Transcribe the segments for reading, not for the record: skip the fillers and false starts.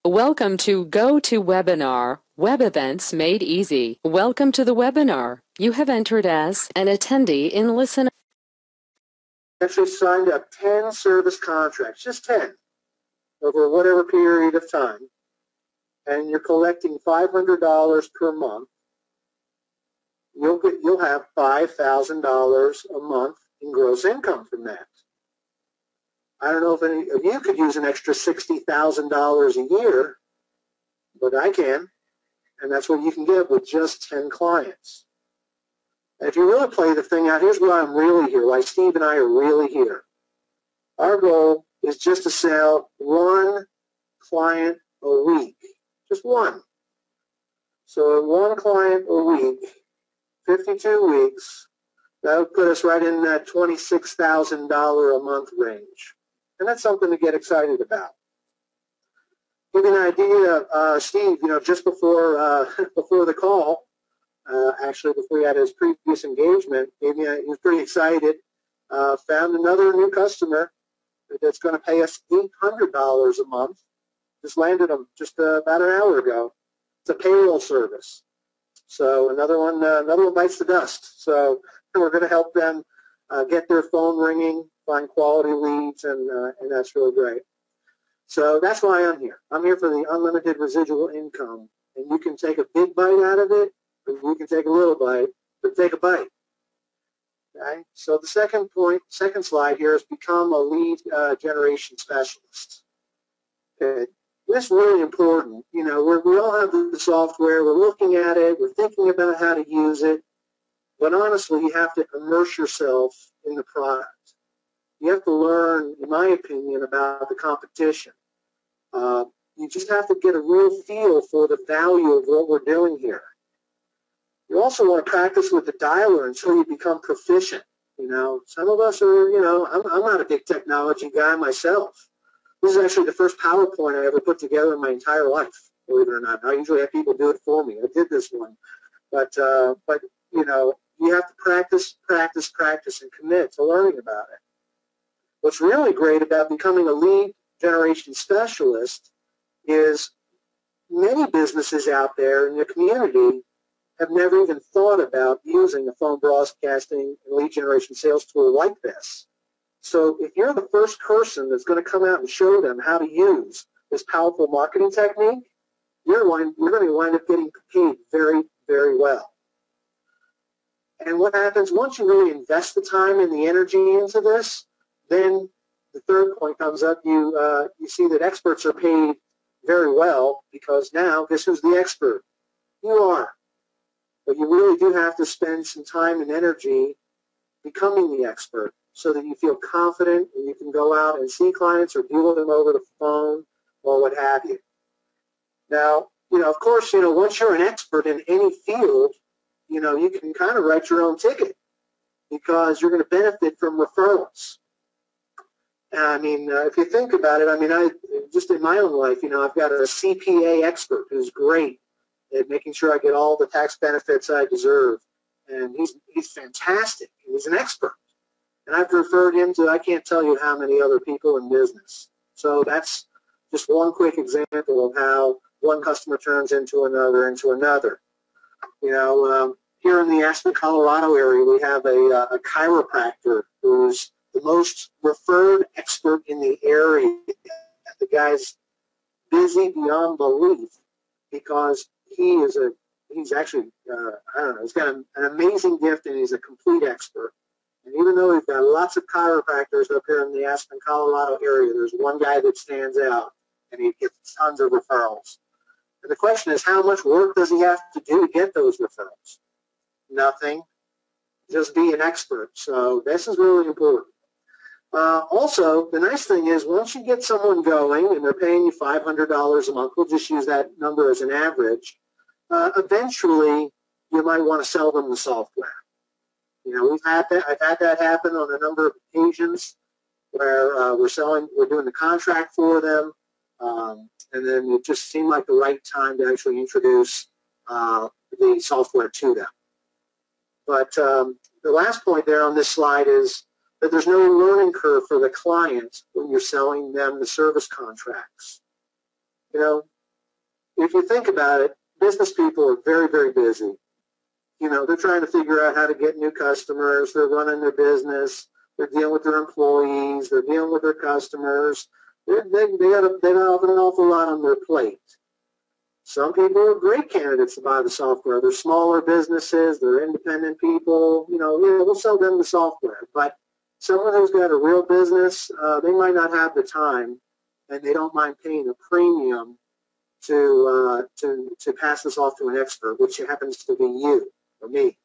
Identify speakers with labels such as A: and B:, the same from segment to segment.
A: Welcome to GoToWebinar, Web Events Made Easy. Welcome to the webinar. You have entered as an attendee in listen.
B: Actually signed up 10 service contracts, just 10, over whatever period of time, and you're collecting $500 per month. You'll have $5,000 a month in gross income from that. I don't know if any of you could use an extra $60,000 a year, but I can, and that's what you can get with just 10 clients. And if you really play the thing out, here's why I'm really here, why Steve and I are really here. Our goal is just to sell one client a week, just one. So one client a week, 52 weeks, that would put us right in that $26,000 a month range. And that's something to get excited about. Give you an idea, Steve, just before before the call, actually before he had his previous engagement, he was pretty excited, found another new customer that's going to pay us $800 a month. Just landed them just about an hour ago. It's a payroll service. So another one bites the dust. So we're going to help them get their phone ringing, find quality leads, and that's really great. So that's why I'm here. I'm here for the unlimited residual income, and you can take a big bite out of it, or you can take a little bite, but take a bite. Okay. So the second slide here is become a lead generation specialist. Okay. This is really important. We all have the software. We're looking at it. We're thinking about how to use it. But honestly, you have to immerse yourself in the product. You have to learn, in my opinion, about the competition. You just have to get a real feel for the value of what we're doing here. You also want to practice with the dialer until you become proficient. Some of us are, I'm not a big technology guy myself. This is actually the first PowerPoint I ever put together in my entire life, believe it or not. I usually have people do it for me. I did this one. But you have to practice, and commit to learning about it. What's really great about becoming a lead generation specialist is many businesses out there in the community have never even thought about using a phone broadcasting and lead generation sales tool like this. So if you're the first person that's going to come out and show them how to use this powerful marketing technique, you're going to wind up getting paid very, very well. And what happens once you really invest the time and the energy into this, then the third point comes up. You see that experts are paid very well because now guess who's the expert? You are. But you really do have to spend some time and energy becoming the expert so that you feel confident and you can go out and see clients or deal with them over the phone or what have you. Now, of course, once you're an expert in any field, you can kind of write your own ticket because you're going to benefit from referrals. If you think about it, I just in my own life, I've got a CPA expert who's great at making sure I get all the tax benefits I deserve, and he's fantastic. He's an expert, and I've referred him to I can't tell you how many other people in business. So that's just one quick example of how one customer turns into another. Here in the Aspen, Colorado area, we have a chiropractor who's the most referred expert in the area. The guy's busy beyond belief because he's actually, he's got an amazing gift and he's a complete expert. And even though we've got lots of chiropractors up here in the Aspen, Colorado area, there's one guy that stands out and he gets tons of referrals. And the question is, how much work does he have to do to get those referrals? Nothing. Just be an expert. So this is really important. Also, the nice thing is once you get someone going and they're paying you $500 a month, we'll just use that number as an average, eventually you might want to sell them the software. I've had that happen on a number of occasions where we're doing the contract for them, and then it just seemed like the right time to actually introduce the software to them. But the last point there on this slide is that there's no learning curve for the client when you're selling them the service contracts. You know, if you think about it, business people are very, very busy. You know, they're trying to figure out how to get new customers. They're running their business. They're dealing with their employees. They're dealing with their customers. They have an awful lot on their plate. Some people are great candidates to buy the software. They're smaller businesses. They're independent people. You know, we'll sell them the software. But someone who's got a real business, they might not have the time, and they don't mind paying a premium to pass this off to an expert, which happens to be you or me.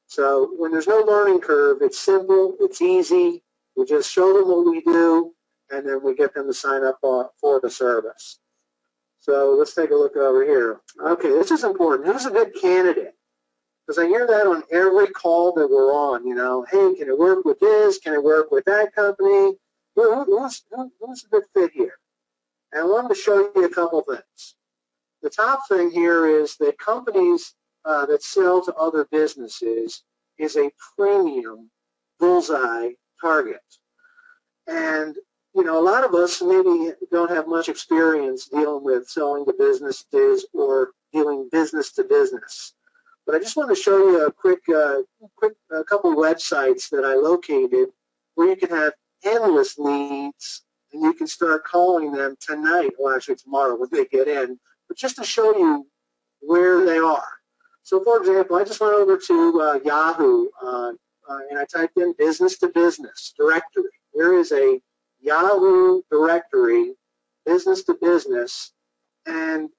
B: So when there's no learning curve, it's simple, it's easy. We just show them what we do, and then we get them to sign up for the service. So let's take a look over here. Okay, this is important. Who's a good candidate? Because I hear that on every call that we're on. You know, hey, can it work with this? Can it work with that company? Who's a good fit here? And I wanted to show you a couple things. The top thing here is that companies that sell to other businesses is a premium bullseye target. And, you know, a lot of us maybe don't have much experience dealing with selling to businesses or dealing business to business. But I just want to show you a quick couple websites that I located where you can have endless leads, and you can start calling them tonight, or actually tomorrow when they get in, but just to show you where they are. So, for example, I just went over to Yahoo, and I typed in business to business directory. There is a Yahoo directory, business to business, and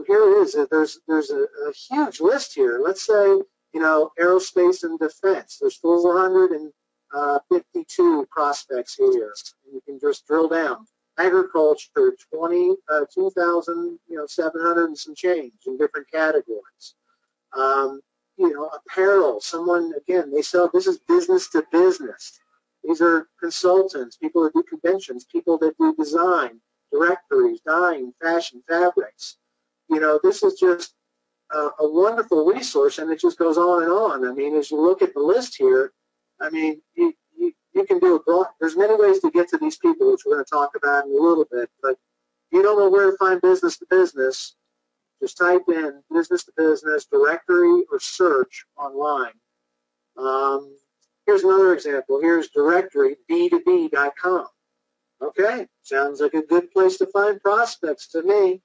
B: here it is. There's a huge list here. Let's say, you know, aerospace and defense. There's 452 prospects here. And you can just drill down. Agriculture, 2,700 and some change in different categories. You know, apparel. Someone, again, they sell. This is business to business. These are consultants, people that do conventions, people that do design, directories, dyeing, fashion, fabrics. You know, this is just a wonderful resource, and it just goes on and on. I mean, as you look at the list here, I mean, you can do a broad. There's many ways to get to these people, which we're going to talk about in a little bit. But if you don't know where to find business to business, just type in business to business directory or search online. Here's another example. Here's directory b2b.com. Okay, sounds like a good place to find prospects to me.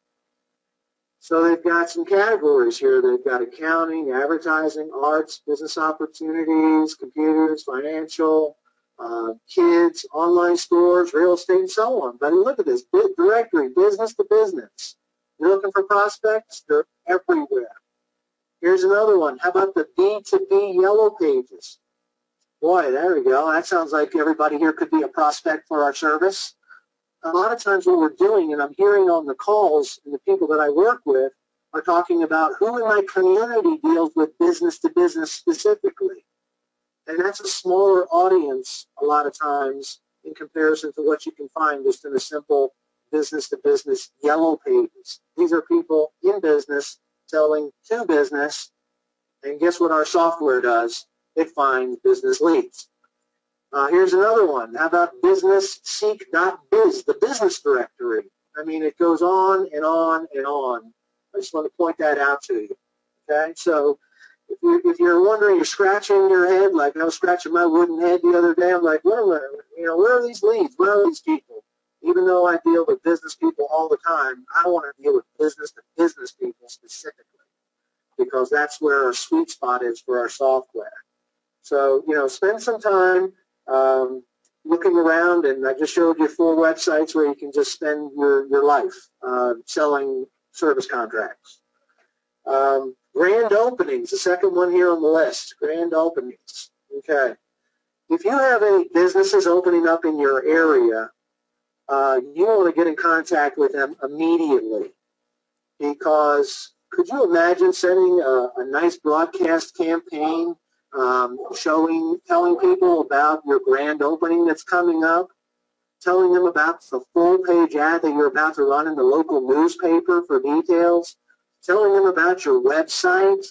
B: So they've got some categories here. They've got accounting, advertising, arts, business opportunities, computers, financial, kids, online stores, real estate, and so on. But look at this, directory, business to business. You're looking for prospects? They're everywhere. Here's another one. How about the B2B yellow pages? Boy, there we go. That sounds like everybody here could be a prospect for our service. A lot of times what we're doing, and I'm hearing on the calls, and the people that I work with are talking about who in my community deals with business to business specifically. And that's a smaller audience a lot of times in comparison to what you can find just in a simple business to business yellow pages. These are people in business selling to business, and guess what our software does? It finds business leads. Here's another one. How about businessseek.biz, the business directory? I mean, it goes on and on and on. I just want to point that out to you. Okay, so if you're wondering, you're scratching your head, like I was scratching my wooden head the other day. I'm like, where are these leads? Where are these people? Even though I deal with business people all the time, I don't want to deal with business to business people specifically, because that's where our sweet spot is for our software. So, you know, spend some time looking around, and I just showed you 4 websites where you can just spend your life selling service contracts. Grand openings, the second one here on the list, grand openings. Okay. If you have any businesses opening up in your area, you want to get in contact with them immediately, because could you imagine setting a nice broadcast campaign telling people about your grand opening that's coming up, telling them about the full page ad that you're about to run in the local newspaper for details, telling them about your website,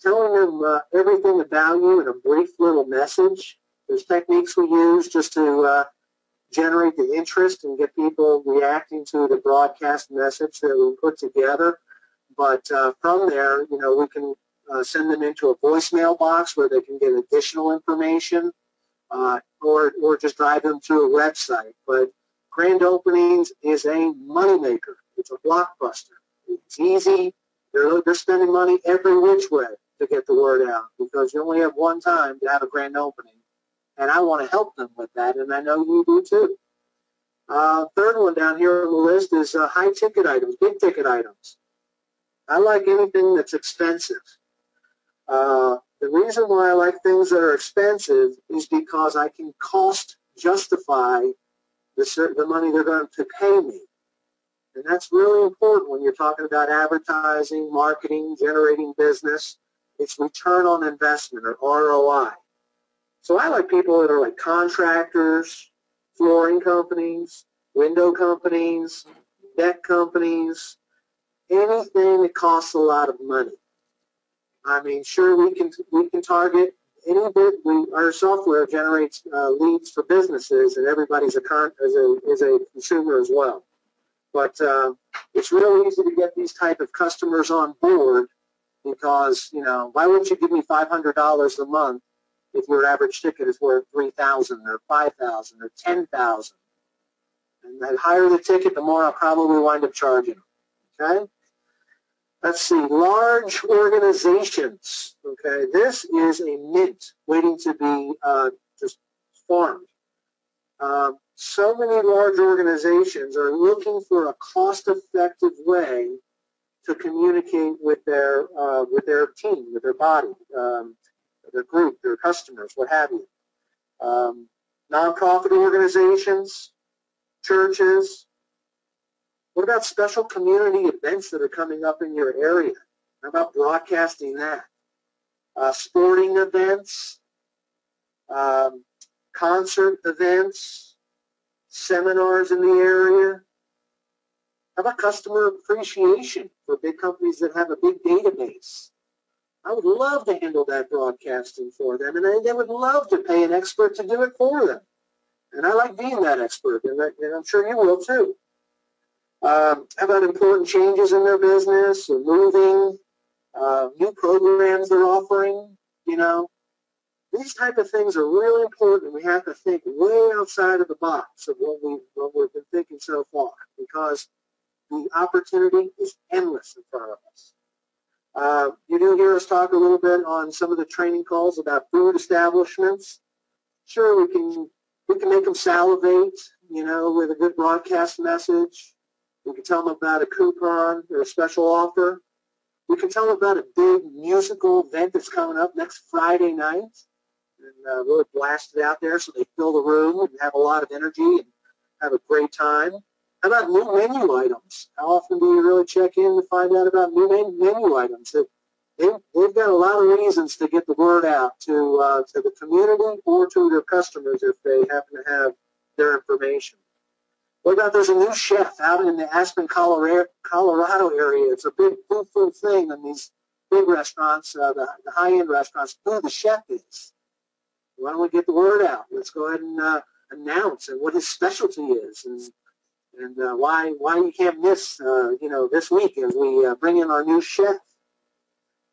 B: telling them everything about you in a brief little message. There's techniques we use just to generate the interest and get people reacting to the broadcast message that we put together. But from there, we can send them into a voicemail box where they can get additional information, or just drive them to a website. But grand openings is a moneymaker. It's a blockbuster. It's easy. They're spending money every which way to get the word out, because you only have one time to have a grand opening. And I want to help them with that, and I know you do too. Third one down here on the list is high-ticket items, big-ticket items. I like anything that's expensive. The reason why I like things that are expensive is because I can cost justify the money they're going to pay me. And that's really important when you're talking about advertising, marketing, generating business. It's return on investment, or ROI. So I like people that are like contractors, flooring companies, window companies, deck companies, anything that costs a lot of money. I mean, sure, we can target any bit. Our software generates leads for businesses, and everybody's is a consumer as well. But it's real easy to get these type of customers on board, because why wouldn't you give me $500 a month if your average ticket is worth $3,000 or $5,000 or $10,000? And the higher the ticket, the more I'll probably wind up charging them. Okay? Let's see, large organizations. Okay, this is a mint waiting to be just formed. So many large organizations are looking for a cost-effective way to communicate with their team, with their body, their group, their customers, what have you. Nonprofit organizations, churches. What about special community events that are coming up in your area? How about broadcasting that? Sporting events, concert events, seminars in the area. How about customer appreciation for big companies that have a big database? I would love to handle that broadcasting for them, and they would love to pay an expert to do it for them. And I like being that expert, and I'm sure you will too. How about important changes in their business, or moving, new programs they're offering? These type of things are really important. We have to think way outside of the box of what we've been thinking so far, because the opportunity is endless in front of us. You do hear us talk a little bit on some of the training calls about food establishments. Sure, we can make them salivate, with a good broadcast message. We can tell them about a coupon or a special offer. We can tell them about a big musical event that's coming up next Friday night, and really blast it out there so they fill the room and have a lot of energy and have a great time. How about new menu items? How often do you really check in to find out about new menu items? They've got a lot of reasons to get the word out to the community or to their customers if they happen to have their information. What about there's a new chef out in the Aspen, Colorado area? It's a big food thing in these big restaurants, the high-end restaurants, who the chef is. Why don't we get the word out? Let's go ahead and announce and what his specialty is, and why you can't miss this week as we bring in our new chef.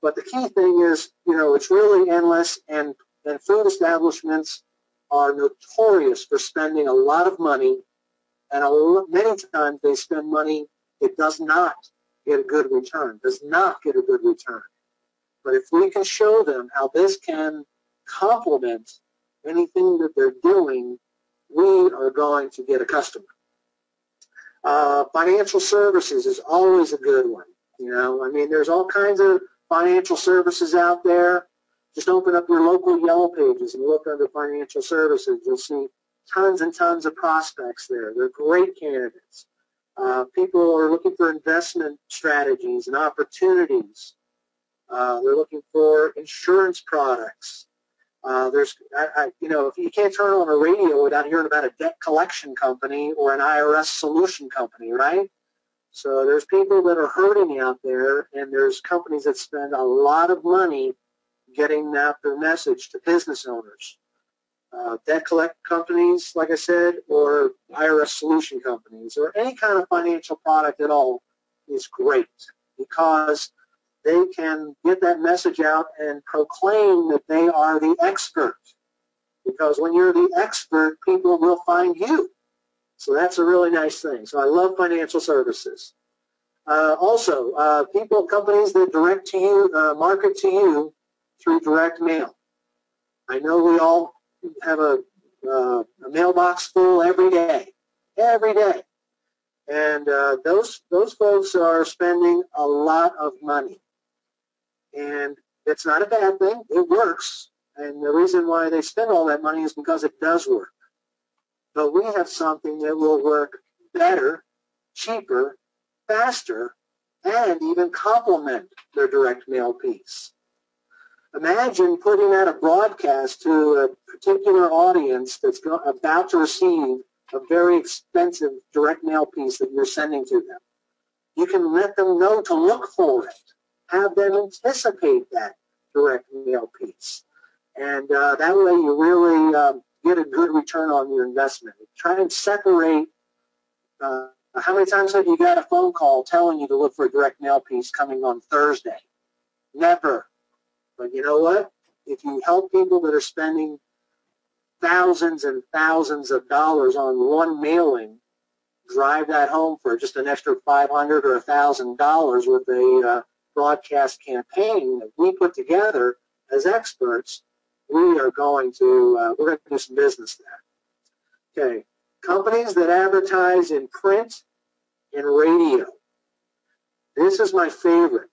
B: But the key thing is, it's really endless, and food establishments are notorious for spending a lot of money, and many times they spend money that does not get a good return, But if we can show them how this can complement anything that they're doing, we are going to get a customer. Financial services is always a good one. There's all kinds of financial services out there. Just open up your local Yellow Pages and look under financial services. You'll see tons and tons of prospects there. They're great candidates. People are looking for investment strategies and opportunities. They're looking for insurance products. If you can't turn on a radio without hearing about a debt collection company or an IRS solution company, right? So there's people that are hurting out there, and there's companies that spend a lot of money getting out their message to business owners. debt collect companies, like I said, or IRS solution companies, or any kind of financial product at all is great because they can get that message out and proclaim that they are the expert. Because when you're the expert, people will find you. So that's a really nice thing. So I love financial services. Also, companies that direct to you, market to you through direct mail. I know we all have a mailbox full every day, and those folks are spending a lot of money, and it's not a bad thing. It works, and the reason why they spend all that money is because it does work. But we have something that will work better, cheaper, faster, and even complement their direct mail piece. Imagine putting out a broadcast to a particular audience that's about to receive a very expensive direct mail piece that you're sending to them. You can let them know to look for it, have them anticipate that direct mail piece. And that way you really get a good return on your investment. Try and separate. How many times have you got a phone call telling you to look for a direct mail piece coming on Thursday? Never. But you know what? If you help people that are spending thousands and thousands of dollars on one mailing, drive that home for just an extra $500 or $1,000 with a broadcast campaign that we put together as experts, we're going to do some business there. Okay, companies that advertise in print and radio. This is my favorite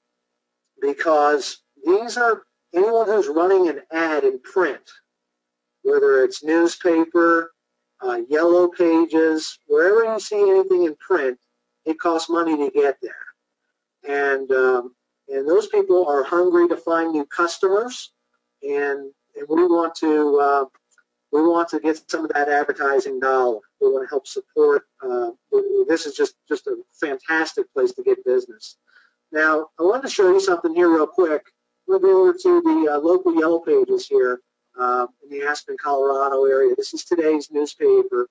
B: because these are anyone who's running an ad in print, whether it's newspaper, yellow pages, wherever you see anything in print, it costs money to get there. And those people are hungry to find new customers, and we want to get some of that advertising dollar. We want to help support. This is just a fantastic place to get business. Now, I wanted to show you something here real quick. We'll go over to the local yellow pages here in the Aspen, Colorado area. This is today's newspaper.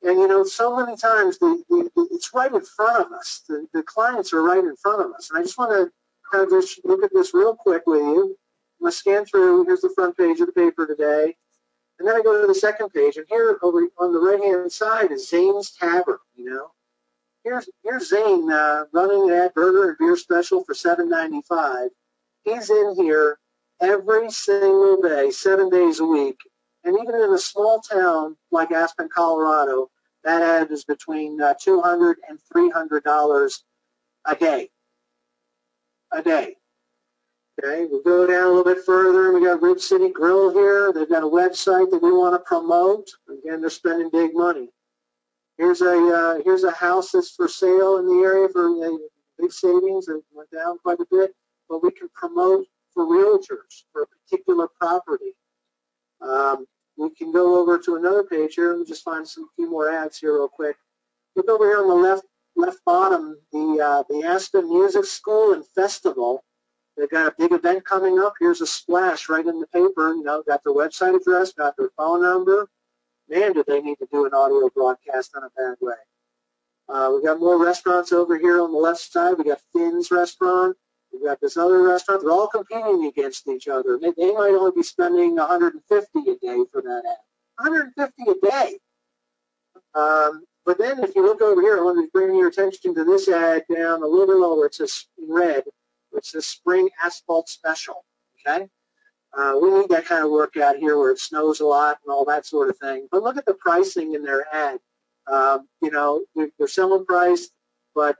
B: And, you know, so many times it's right in front of us. The clients are right in front of us. And I just want to kind of just look at this real quick with you. I'm going to scan through. Here's the front page of the paper today. And then I go to the second page. And here over on the right-hand side is Zane's Tavern, you know. Here's Zane running that burger and beer special for $7.95. He's in here every single day, 7 days a week. And even in a small town like Aspen, Colorado, that ad is between $200 and $300 a day. Okay, we'll go down a little bit further. We got Rib City Grill here. They've got a website that we want to promote. Again, they're spending big money. Here's a house that's for sale in the area for big savings. It went down quite a bit, but we can promote for realtors for a particular property. We can go over to another page here. Let me just find some few more ads here real quick. Look over here on the left bottom, the Aspen Music School and Festival. They've got a big event coming up. Here's a splash right in the paper. You know, got their website address, got their phone number. Man, do they need to do an audio broadcast in a bad way. We've got more restaurants over here on the left side. We got Finn's Restaurant. We've got this other restaurant. They're all competing against each other. They might only be spending $150 a day for that ad. $150 a day. But then if you look over here, I want to bring your attention to this ad down a little bit lower. It says in red. It says Spring Asphalt Special. Okay? We need that kind of work out here where it snows a lot and all that sort of thing. But look at the pricing in their ad. You know, they're selling price, but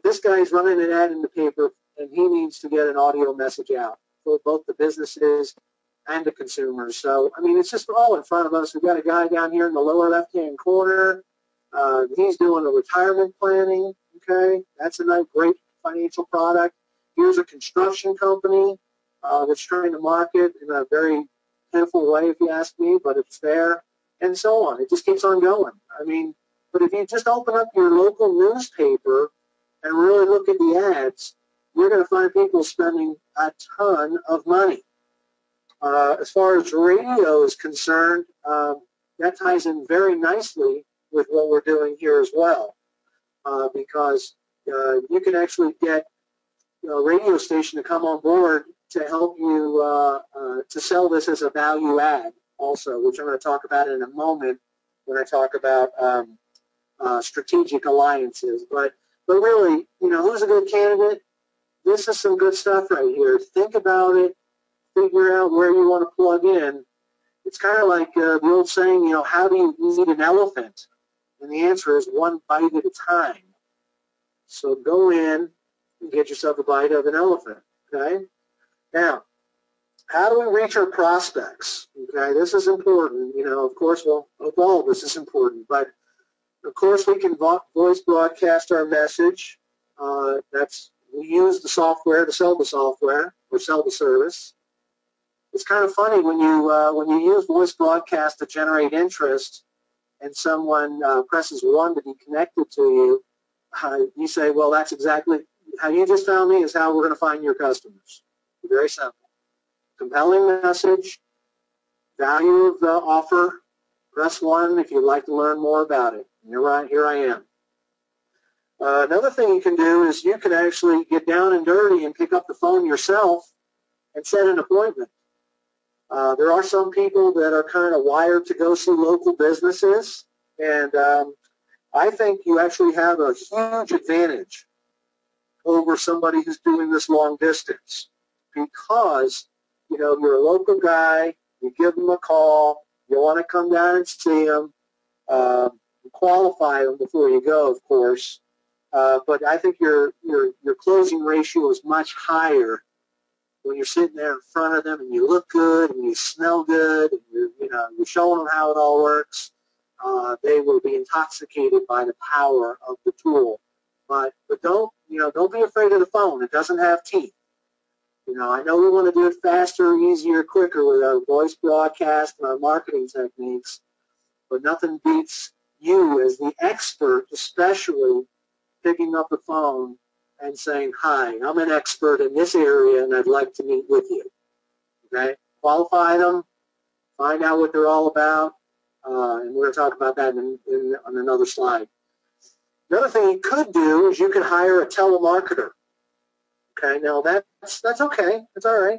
B: this guy's running an ad in the paper, and he needs to get an audio message out for both the businesses and the consumers. So, I mean, it's just all in front of us. We've got a guy down here in the lower left-hand corner. He's doing a retirement planning, okay? That's a nice, great financial product. Here's a construction company that's trying to market in a very pitiful way, if you ask me, but it's there, and so on. It just keeps on going. I mean, but if you just open up your local newspaper and really look at the ads, you're going to find people spending a ton of money. As far as radio is concerned, that ties in very nicely with what we're doing here as well, because you can actually get a radio station to come on board to help you to sell this as a value add also, which I'm going to talk about in a moment when I talk about strategic alliances. But really, who's a good candidate? This is some good stuff right here. Think about it. Figure out where you want to plug in. It's kind of like the old saying, how do you eat an elephant? And the answer is one bite at a time. So go in and get yourself a bite of an elephant, okay? Now, how do we reach our prospects? Okay, this is important. Of course, well, all of this is important, but of course we can voice broadcast our message. We use the software to sell the software or sell the service. It's kind of funny when you use voice broadcast to generate interest, and someone presses 1 to be connected to you. You say, well, that's exactly how you just found me. Is how we're going to find your customers. Very simple. Compelling message, value of the offer. Press 1 if you'd like to learn more about it. Here I am. Another thing you can do is you can actually get down and dirty and pick up the phone yourself and set an appointment. There are some people that are kind of wired to go see local businesses, and I think you actually have a huge advantage over somebody who's doing this long distance, because you're a local guy, you give them a call, you want to come down and see them, qualify them before you go, of course, but I think your closing ratio is much higher when you're sitting there in front of them and you look good and you smell good and you're showing them how it all works. They will be intoxicated by the power of the tool. But don't be afraid of the phone. It doesn't have teeth. I know we want to do it faster, easier, quicker with our voice broadcast and our marketing techniques, but nothing beats you as the expert, especially picking up the phone and saying, hi, I'm an expert in this area and I'd like to meet with you. Okay? Qualify them, find out what they're all about, and we're going to talk about that on another slide. Another thing you could do is you could hire a telemarketer. Okay, now that's okay. That's all right.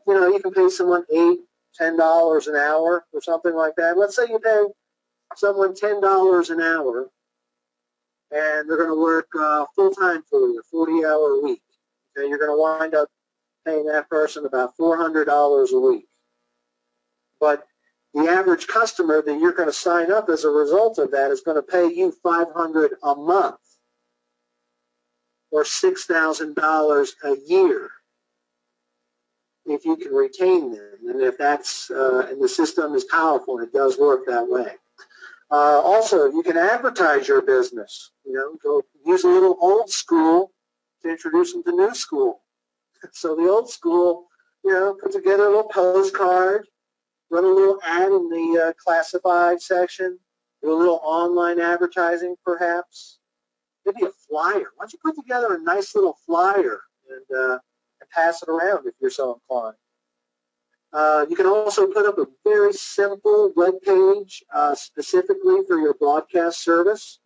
B: You can pay someone $8, $10 an hour or something like that. Let's say you pay someone $10 an hour, and they're going to work full-time for you, 40-hour week. Okay, you're going to wind up paying that person about $400 a week. But the average customer that you're going to sign up as a result of that is going to pay you $500 a month or $6,000 a year if you can retain them, and if that's and the system is powerful and it does work that way. Also, you can advertise your business. Go use a little old school to introduce them to new school. So the old school, put together a little postcard, run a little ad in the classified section, do a little online advertising perhaps, maybe a flyer. Why don't you put together a nice little flyer and pass it around if you're so inclined. You can also put up a very simple web page specifically for your broadcast service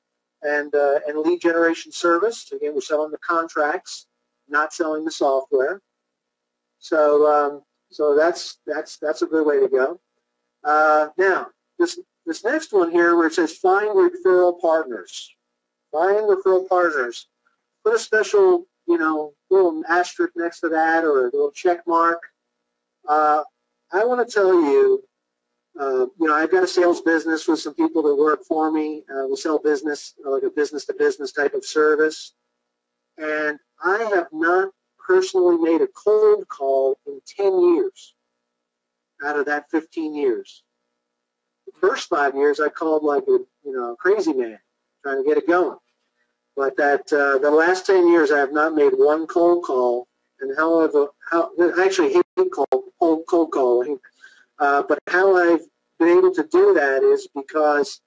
B: and lead generation service. Again, we're selling the contracts, not selling the software. So that's a good way to go. Now, this next one here where it says find referral partners. Find referral partners. Put a special, little asterisk next to that or a little check mark. I want to tell you, I've got a sales business with some people that work for me. We sell business, like a business-to-business type of service. And I have not personally made a cold call in 10 years out of that 15 years. The first 5 years, I called like a crazy man trying to get it going. But the last 10 years, I have not made one cold call. And I actually hate cold calling, but how I've been able to do that is because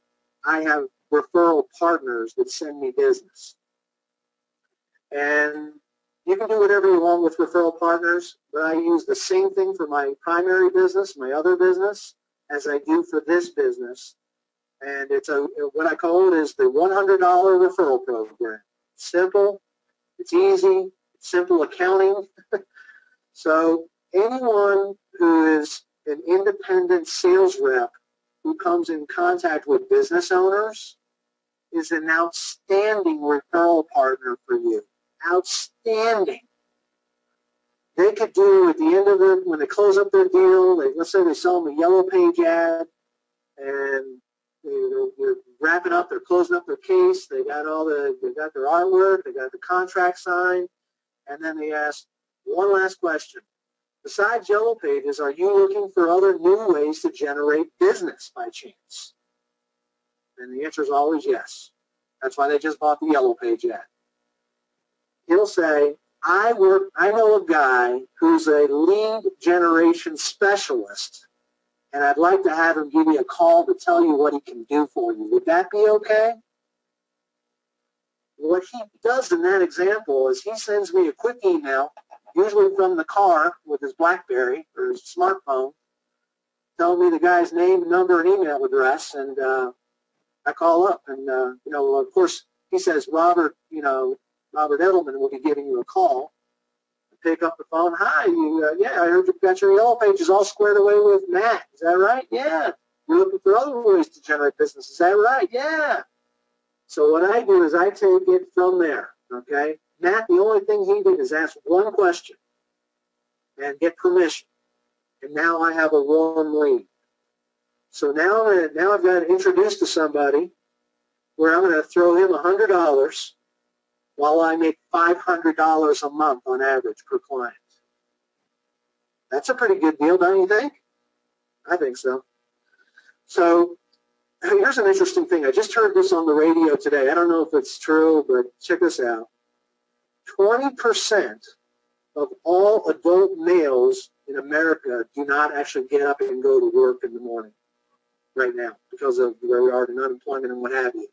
B: I have referral partners that send me business. And, You can do whatever you want with referral partners, but I use the same thing for my primary business, my other business, as I do for this business. And it's what I call it is the $100 referral program. Simple, it's easy, it's simple accounting. So anyone who is an independent sales rep who comes in contact with business owners is an outstanding referral partner for you. Outstanding. They could do at the end of it, when they close up their deal, let's say they sell them a Yellow Page ad, and they're wrapping up, they're closing up their case, they got their artwork, they got the contract signed, and then they ask one last question. Besides Yellow Pages, are you looking for other new ways to generate business by chance? And the answer is always yes. That's why they just bought the Yellow Page ad. He'll say, I know a guy who's a lead generation specialist, and I'd like to have him give you a call to tell you what he can do for you. Would that be okay? What he does in that example is he sends me a quick email, usually from the car with his BlackBerry or his smartphone, telling me the guy's name, number, and email address, and I call up, and of course, he says, Robert Edelman will be giving you a call. I pick up the phone. Hi, I heard you got your Yellow Pages all squared away with Matt. Is that right? Yeah. You're looking for other ways to generate business. Is that right? Yeah. So what I do is I take it from there. Okay. Matt, the only thing he did is ask one question and get permission. And now I have a warm lead. So now I've got introduced to somebody where I'm going to throw him $100 while I make $500 a month on average per client. That's a pretty good deal, don't you think? I think so. So here's an interesting thing. I just heard this on the radio today. I don't know if it's true, but check this out. 20% of all adult males in America do not actually get up and go to work in the morning right now because of where we are in unemployment and what have you.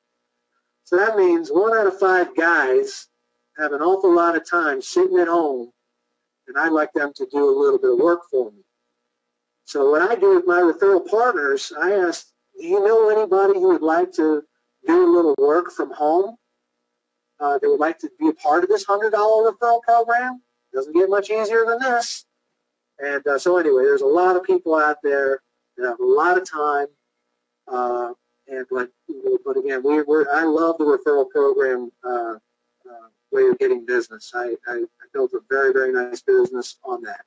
B: So that means 1 out of 5 guys have an awful lot of time sitting at home, and I'd like them to do a little bit of work for me. So what I do with my referral partners, I ask, do you know anybody who would like to do a little work from home? They would like to be a part of this $100 referral program. Doesn't get much easier than this. And so anyway, there's a lot of people out there that have a lot of time. But again, I love the referral program way of getting business. I built a very, very nice business on that.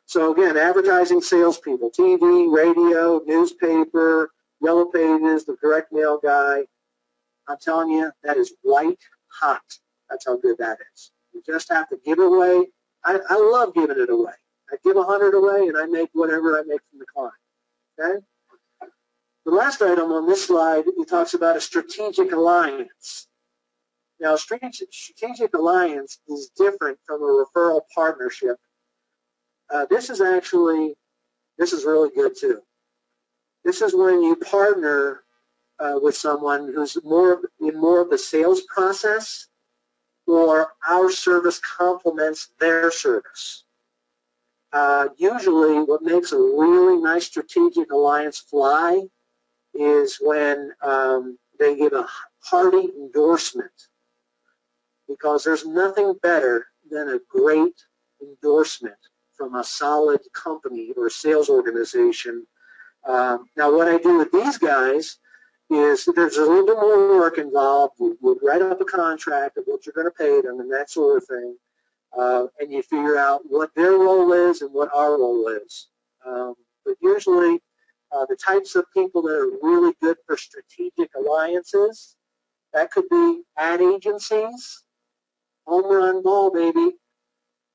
B: So again, advertising salespeople, TV, radio, newspaper, Yellow Pages, the direct mail guy. I'm telling you, that is white hot. That's how good that is. You just have to give it away. I love giving it away. I give 100 away, and I make whatever I make from the client. Okay? The last item on this slide, it talks about a strategic alliance. Now, strategic alliance is different from a referral partnership. This is really good too. This is when you partner with someone who's more of the sales process, or our service complements their service. Usually what makes a really nice strategic alliance fly is when they give a hearty endorsement, because there's nothing better than a great endorsement from a solid company or sales organization. Now what I do with these guys is there's a little bit more work involved. You write up a contract of what you're going to pay them and that sort of thing, and you figure out what their role is and what our role is. But usually the types of people that are really good for strategic alliances, that could be ad agencies, home run ball, baby.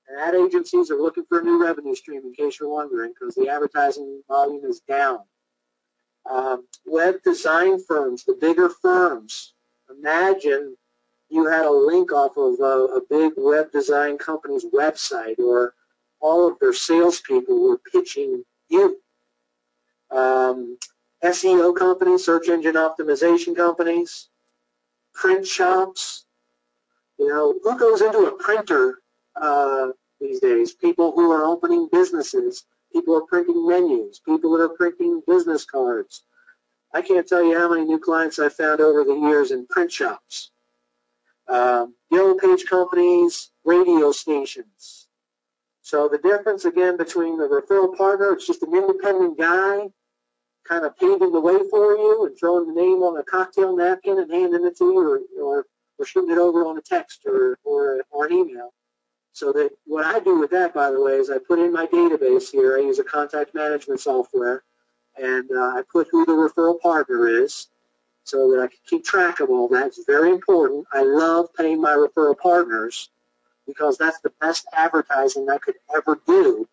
B: And ad agencies are looking for a new revenue stream, in case you're wondering, because the advertising volume is down. Web design firms, the bigger firms. Imagine you had a link off of a big web design company's website, or all of their salespeople were pitching you. SEO companies, search engine optimization companies, print shops. You know, who goes into a printer these days. People who are opening businesses, people who are printing menus, people that are printing business cards. I can't tell you how many new clients I've found over the years in print shops. Yellow page companies, radio stations. So the difference, again, between the referral partner, it's just an independent guy kind of paving the way for you and throwing the name on a cocktail napkin and handing it to you, or shooting it over on a text or an email. So that what I do with that, by the way, is I put in my database here. I use a contact management software, and I put who the referral partner is so that I can keep track of all that. It's very important. I love paying my referral partners because that's the best advertising I could ever do,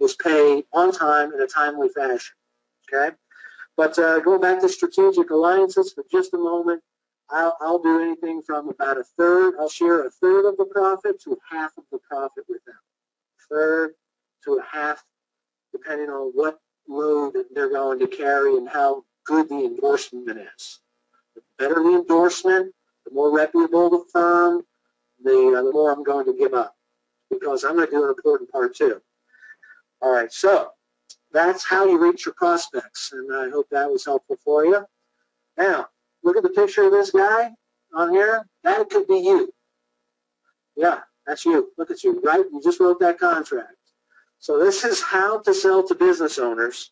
B: is pay on time in a timely fashion. Okay? But going back to strategic alliances for just a moment, I'll do anything from about a third. I'll share a third of the profit to half of the profit with them. Third to a half, depending on what load they're going to carry and how good the endorsement is. The better the endorsement, the more reputable the firm, the more I'm going to give up, because I'm going to do an important part too. All right, so that's how you reach your prospects, and I hope that was helpful for you. Now, look at the picture of this guy on here. That could be you. Yeah, that's you. Look at you, right? You just wrote that contract. So this is how to sell to business owners,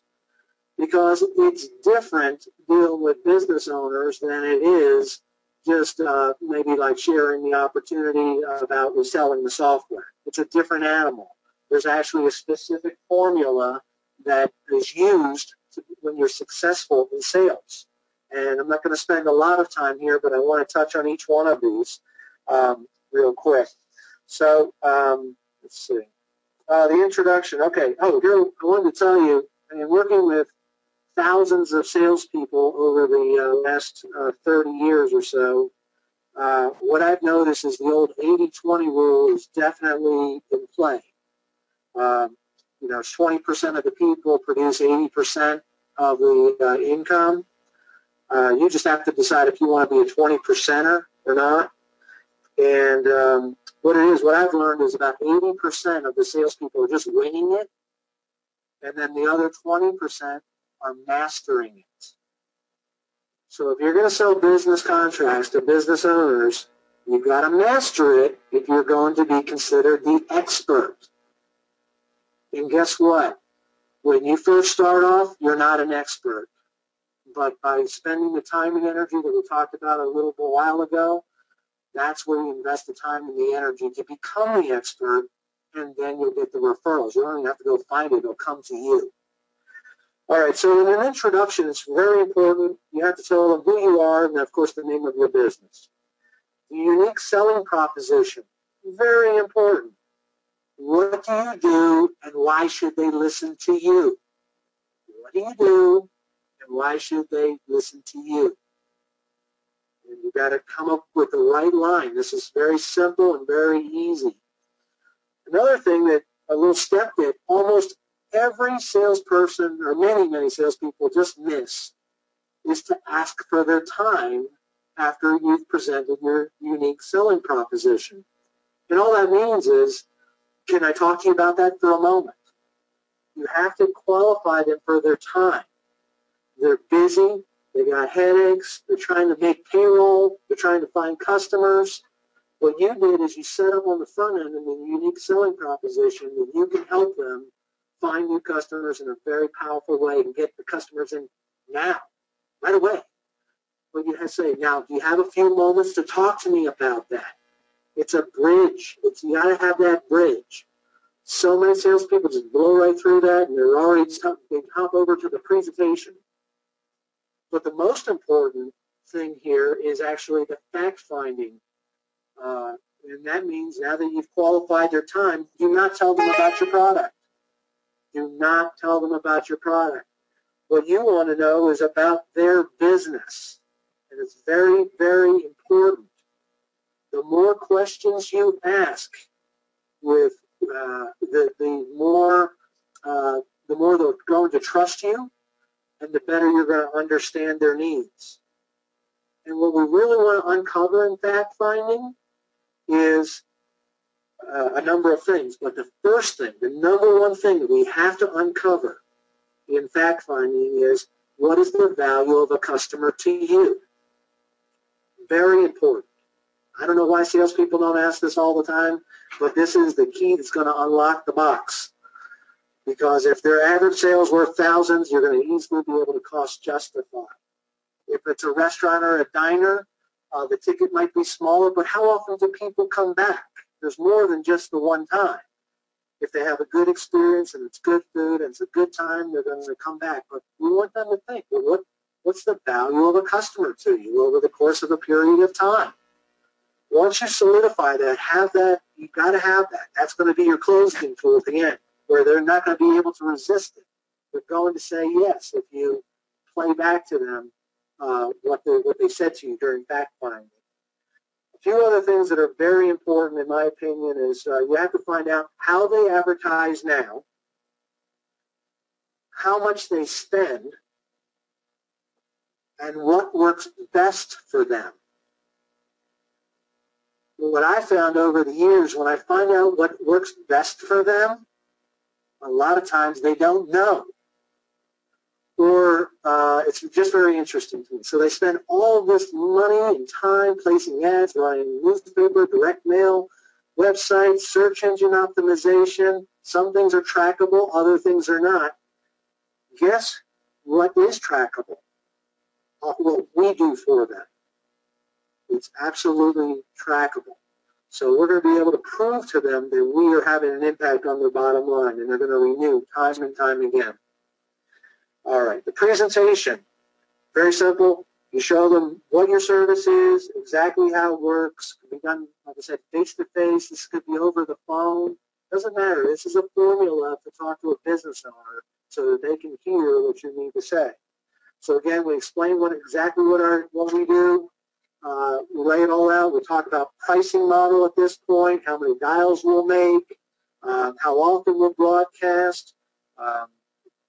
B: because it's different dealing with business owners than it is just maybe like sharing the opportunity about reselling the software. It's a different animal. There's actually a specific formula that is used when you're successful in sales. And I'm not going to spend a lot of time here, but I want to touch on each one of these real quick. So let's see. The introduction. Okay. Oh, here I wanted to tell you, in working with thousands of salespeople over the last 30 years or so, what I've noticed is the old 80-20 rule is definitely in play. 20% of the people produce 80% of the income. You just have to decide if you want to be a 20%er or not. And what I've learned is about 80% of the salespeople are just winging it, and then the other 20% are mastering it. So if you're going to sell business contracts to business owners, you've got to master it if you're going to be considered the expert. And guess what? When you first start off, you're not an expert. But by spending the time and energy that we talked about a little while ago, that's where you invest the time and the energy to become the expert, and then you'll get the referrals. You don't even have to go find it. It'll come to you. All right, so in an introduction, it's very important. You have to tell them who you are and, of course, the name of your business. The unique selling proposition, very important. What do you do, and why should they listen to you? What do you do, and why should they listen to you? And you've got to come up with the right line. This is very simple and very easy. Another thing that a little step that almost every salesperson, or many salespeople, just miss is to ask for their time after you've presented your unique selling proposition. And all that means is, can I talk to you about that for a moment? You have to qualify them for their time. They're busy. They got headaches. They're trying to make payroll. They're trying to find customers. What you did is you set up on the front end in the unique selling proposition that you can help them find new customers in a very powerful way and get the customers in now, right away. But you have to say, now, do you have a few moments to talk to me about that? It's a bridge. You got to have that bridge. So many salespeople just blow right through that, and they're already they hop over to the presentation. But the most important thing here is actually the fact finding. And that means now that you've qualified their time, do not tell them about your product. Do not tell them about your product. What you want to know is about their business. And it's very, very important. The more questions you ask, with the more they're going to trust you, and the better you're going to understand their needs. And what we really want to uncover in fact finding is a number of things, but the first thing, the number one thing that we have to uncover in fact finding is, what is the value of a customer to you? Very important. I don't know why salespeople don't ask this all the time, but this is the key that's going to unlock the box. Because if their average sales worth thousands, you're going to easily be able to cost justify. If it's a restaurant or a diner, the ticket might be smaller, but how often do people come back? There's more than just the one time. If they have a good experience and it's good food and it's a good time, they're going to come back. But we want them to think, well, what's the value of a customer to you over the course of a period of time? Once you solidify that, have that, you've got to have that. That's going to be your closing tool at the end, where they're not going to be able to resist it. They're going to say yes if you play back to them what they said to you during fact finding. A few other things that are very important, in my opinion, is you have to find out how they advertise now, how much they spend, and what works best for them. What I found over the years, when I find out what works best for them, a lot of times they don't know. Or it's just very interesting to me. So they spend all this money and time placing ads, running newspaper, direct mail, websites, search engine optimization. Some things are trackable, other things are not. Guess what is trackable? What we do for them. It's absolutely trackable. So we're going to be able to prove to them that we are having an impact on their bottom line, and they're going to renew time and time again. All right, the presentation, very simple. You show them what your service is, exactly how it works. It can be done, like I said, face-to-face. This could be over the phone. Doesn't matter. This is a formula to talk to a business owner so that they can hear what you need to say. So again, we explain exactly what we do. We lay it all out. We talk about pricing model at this point, how many dials we'll make, how often we'll broadcast,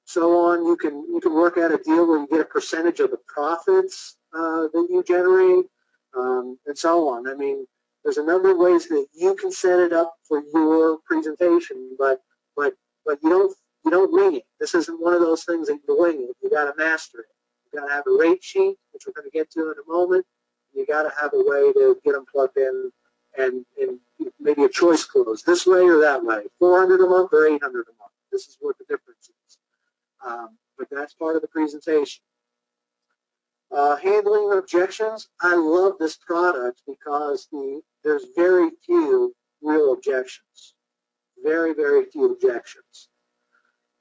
B: so on. You can work out a deal where you get a percentage of the profits that you generate, and so on. I mean, there's a number of ways that you can set it up for your presentation, but you don't wing it. This isn't one of those things that you wing it. You got to master it. You got to have a rate sheet, which we're going to get to in a moment. You got to have a way to get them plugged in, and maybe a choice close, this way or that way, 400 a month or 800 a month. This is what the difference is. But that's part of the presentation. Handling objections. I love this product because there's very few real objections. Very, very few objections.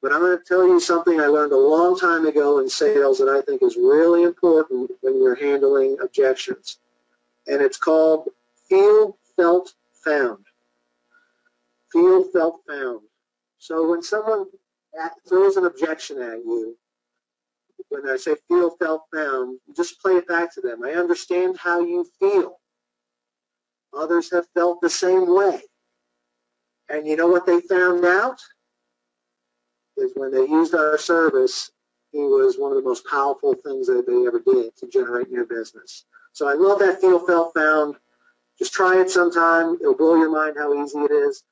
B: But I'm going to tell you something I learned a long time ago in sales that I think is really important when you're handling objections. And it's called feel, felt, found. Feel, felt, found. So when someone throws an objection at you, when I say feel, felt, found, just play it back to them. I understand how you feel. Others have felt the same way. And you know what they found out? Is when they used our service, it was one of the most powerful things that they ever did to generate new business. So I love that feel, felt, found. Just try it sometime. It'll blow your mind how easy it is.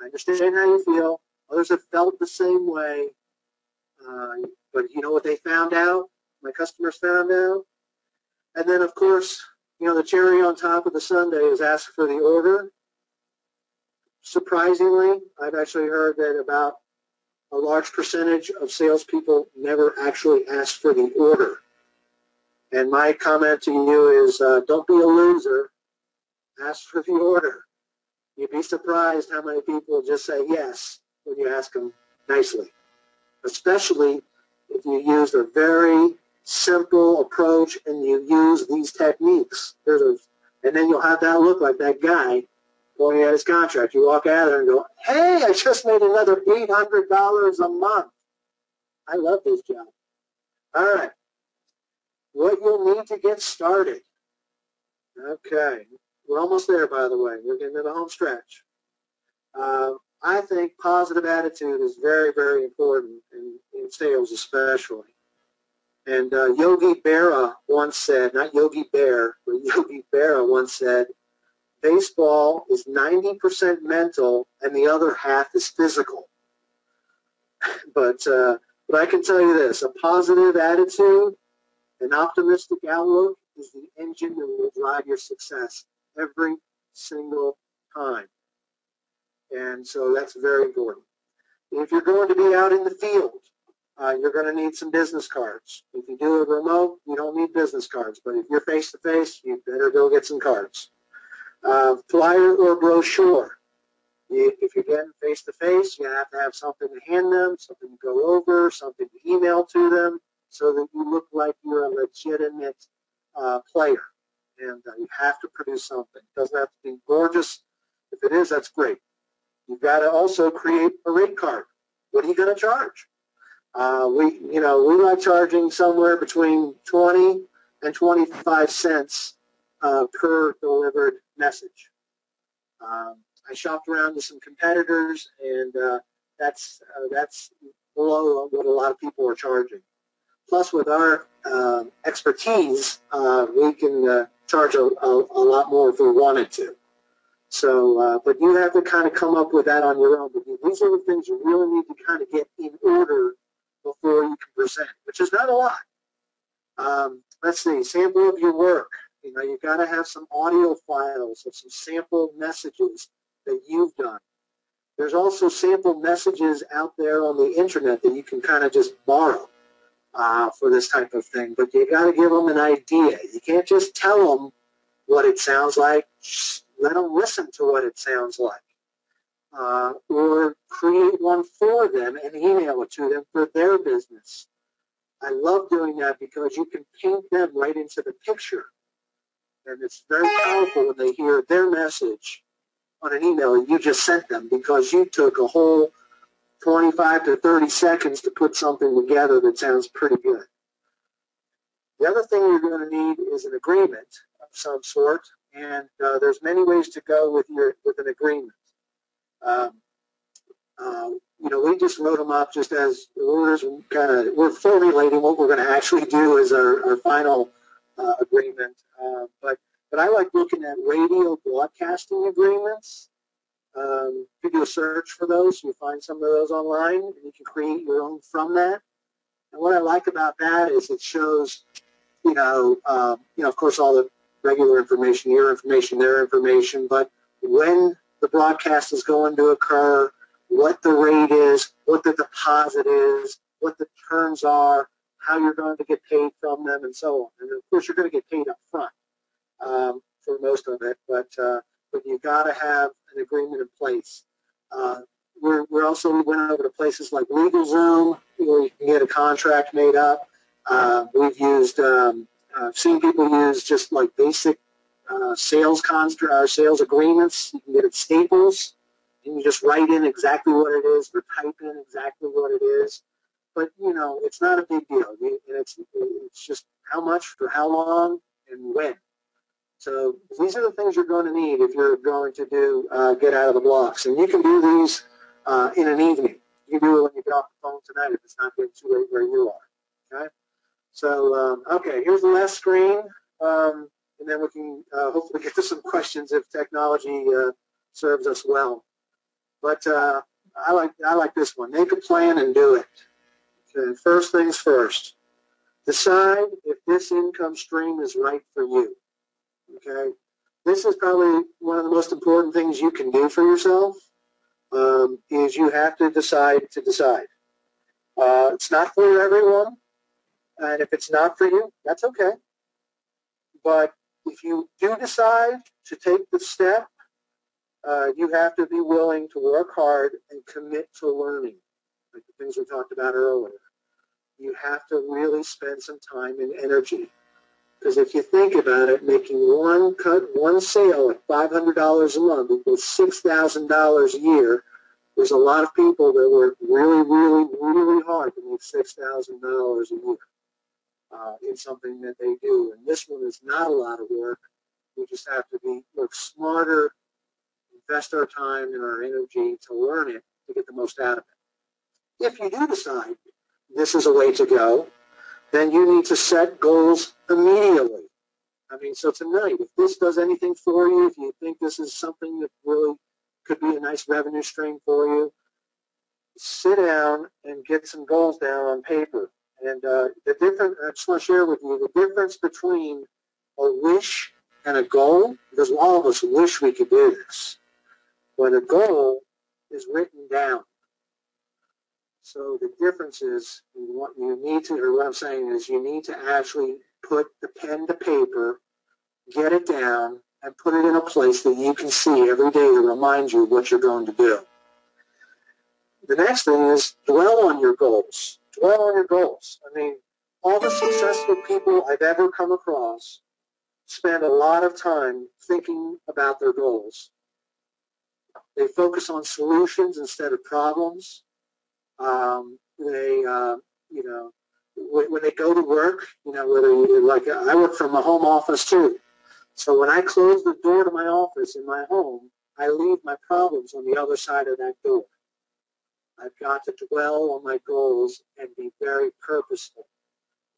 B: I understand how you feel. Others have felt the same way. But you know what they found out? My customers found out. And then, of course, the cherry on top of the sundae is ask for the order. Surprisingly, I've actually heard that about a large percentage of salespeople never actually ask for the order. And my comment to you is don't be a loser. Ask for the order. You'd be surprised how many people just say yes when you ask them nicely, especially if you use a very simple approach and you use these techniques. And then you'll have that look like that guy pointing at his contract. You walk out there and go, hey, I just made another $800 a month. I love this job. All right. What you'll need to get started. Okay. We're almost there, by the way. We're getting to the home stretch. I think positive attitude is very, very important in sales especially. And Yogi Berra once said, not Yogi Bear, but Yogi Berra once said, baseball is 90% mental and the other half is physical. But I can tell you this, a positive attitude, an optimistic outlook is the engine that will drive your success every single time. And so that's very important. If you're going to be out in the field, you're going to need some business cards. If you do it remote, you don't need business cards. But if you're face-to-face, you better go get some cards. Flyer or brochure. If you're getting face-to-face, you have to have something to hand them, something to go over, something to email to them, so that you look like you're a legitimate player. And you have to produce something. It doesn't have to be gorgeous. If it is, that's great. You've got to also create a rate card. What are you going to charge? We like charging somewhere between 20 and 25 cents per delivered message. I shopped around with some competitors, and that's below what a lot of people are charging. Plus, with our expertise, we can charge a lot more if we wanted to. So, but you have to kind of come up with that on your own. But these are the things you really need to kind of get in order before you can present, which is not a lot. Let's see, sample of your work. You've got to have some audio files of some sample messages that you've done. There's also sample messages out there on the internet that you can kind of just borrow for this type of thing. But you got to give them an idea. You can't just tell them what it sounds like. Let them listen to what it sounds like. Or create one for them and email it to them for their business. I love doing that because you can paint them right into the picture. And it's very powerful when they hear their message on an email you just sent them, because you took a whole 25 to 30 seconds to put something together that sounds pretty good. The other thing you're going to need is an agreement of some sort, and there's many ways to go with an agreement. We just wrote them up just as orders. We're formulating what we're going to actually do as our final agreement. But I like looking at radio broadcasting agreements. If you do a search for those, you find some of those online, and you can create your own from that. And what I like about that is it shows, of course, all the regular information, your information, their information, but when the broadcast is going to occur, what the rate is, what the deposit is, what the terms are, how you're going to get paid from them, and so on. And of course, you're going to get paid up front for most of it, but you've got to have an agreement in place. We also went over to places like LegalZoom, where you can get a contract made up. We've used, I've seen people use just like basic sales agreements. You can get it Staples, and you just write in exactly what it is, or type in exactly what it is. But it's not a big deal. It's just how much for how long and when. So these are the things you're going to need if you're going to do get out of the blocks. And you can do these in an evening. You can do it when you get off the phone tonight if it's not getting too late where you are. Okay. So here's the last screen, and then we can hopefully get to some questions if technology serves us well. But I like this one. Make a plan and do it. Okay. First things first. Decide if this income stream is right for you. Okay, this is probably one of the most important things you can do for yourself. Is you have to decide to decide. It's not for everyone, and if it's not for you, that's okay. But if you do decide to take the step, you have to be willing to work hard and commit to learning, like the things we talked about earlier. You have to really spend some time and energy. Because if you think about it, making one sale at $500 a month equals $6,000 a year. There's a lot of people that work really, really, really hard to make $6,000 a year in something that they do. And this one is not a lot of work. We just have to work smarter, invest our time and our energy to learn it to get the most out of it. If you do decide this is a way to go, then you need to set goals immediately. I mean, so tonight, if this does anything for you, if you think this is something that really could be a nice revenue stream for you, sit down and get some goals down on paper. And the difference, I just want to share with you the difference between a wish and a goal, because all of us wish we could do this, but a goal is written down. So the difference is what you need to, or what I'm saying is you need to actually put the pen to paper, get it down, and put it in a place that you can see every day to remind you what you're going to do. The next thing is dwell on your goals. Dwell on your goals. I mean, all the successful people I've ever come across spend a lot of time thinking about their goals. They focus on solutions instead of problems. You know, when they go to work, you know, whether you, like I work from a home office too. So when I close the door to my office in my home, I leave my problems on the other side of that door. I've got to dwell on my goals and be very purposeful.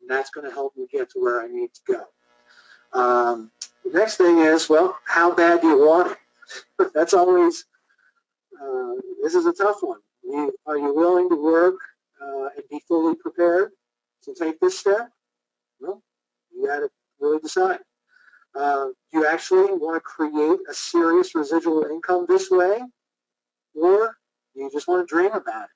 B: And that's going to help me get to where I need to go. The next thing is, well, how bad do you want it? That's always, this is a tough one. Are you willing to work and be fully prepared to take this step? Well, you got to really decide. Do you actually want to create a serious residual income this way? Or do you just want to dream about it?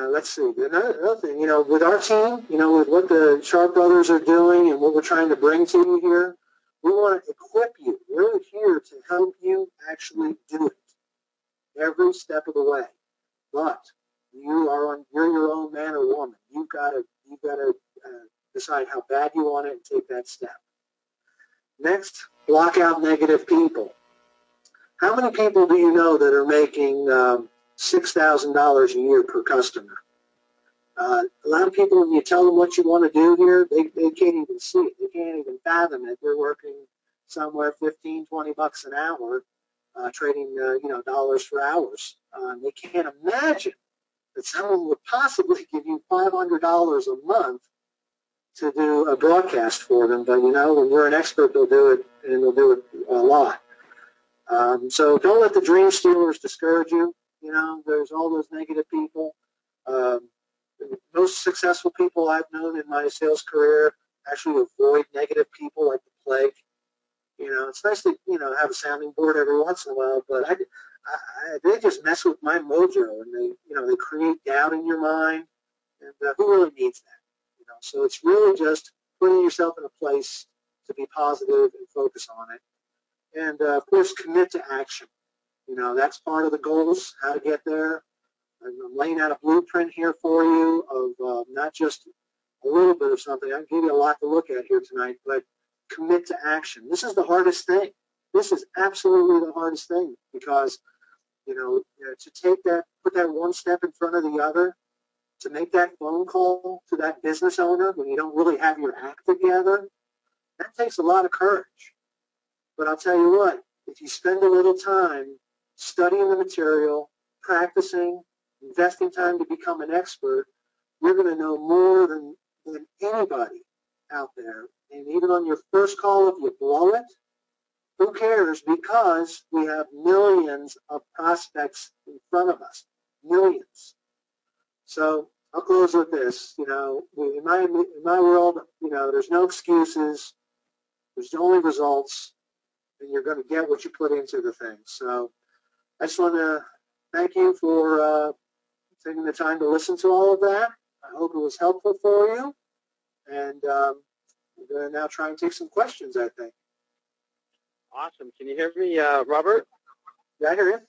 B: Let's see. Another thing, you know, with our team, you know, with what the Sharp brothers are doing and what we're trying to bring to you here, we want to equip you. We're here to help you actually do it every step of the way. But you're your own man or woman. You've got to decide how bad you want it and take that step. Next, block out negative people. How many people do you know that are making $6,000 a year per customer? A lot of people, when you tell them what you want to do here, they can't even see it. They can't even fathom it. They're working somewhere $15, $20 an hour, trading dollars for hours. They can't imagine that someone would possibly give you $500 a month to do a broadcast for them. But you know, when you're an expert, they'll do it, and they'll do it a lot. So don't let the dream stealers discourage you. You know, there's all those negative people. Most successful people I've known in my sales career actually avoid negative people like the plague. You know, it's nice to, you know, have a sounding board every once in a while, but they just mess with my mojo, and they create doubt in your mind, and who really needs that? You know, so it's really just putting yourself in a place to be positive and focus on it. And, of course, commit to action. You know, that's part of the goals, how to get there. I'm laying out a blueprint here for you of not just a little bit of something. I can give you a lot to look at here tonight, but commit to action. This is the hardest thing. This is absolutely the hardest thing because, you know, to take that, put that one step in front of the other, to make that phone call to that business owner when you don't really have your act together, that takes a lot of courage. But I'll tell you what, if you spend a little time studying the material, practicing, investing time to become an expert, you're going to know more than anybody out there. And even on your first call, if you blow it, who cares? Because we have millions of prospects in front of us, millions. So I'll close with this. You know, in my world, you know, there's no excuses. There's only results. And you're going to get what you put into the thing. So I just want to thank you for taking the time to listen to all of that. I hope it was helpful for you. And we're going to now try and take some questions, I think.
C: Awesome. Can you hear me, Robert?
B: Yeah, I hear you.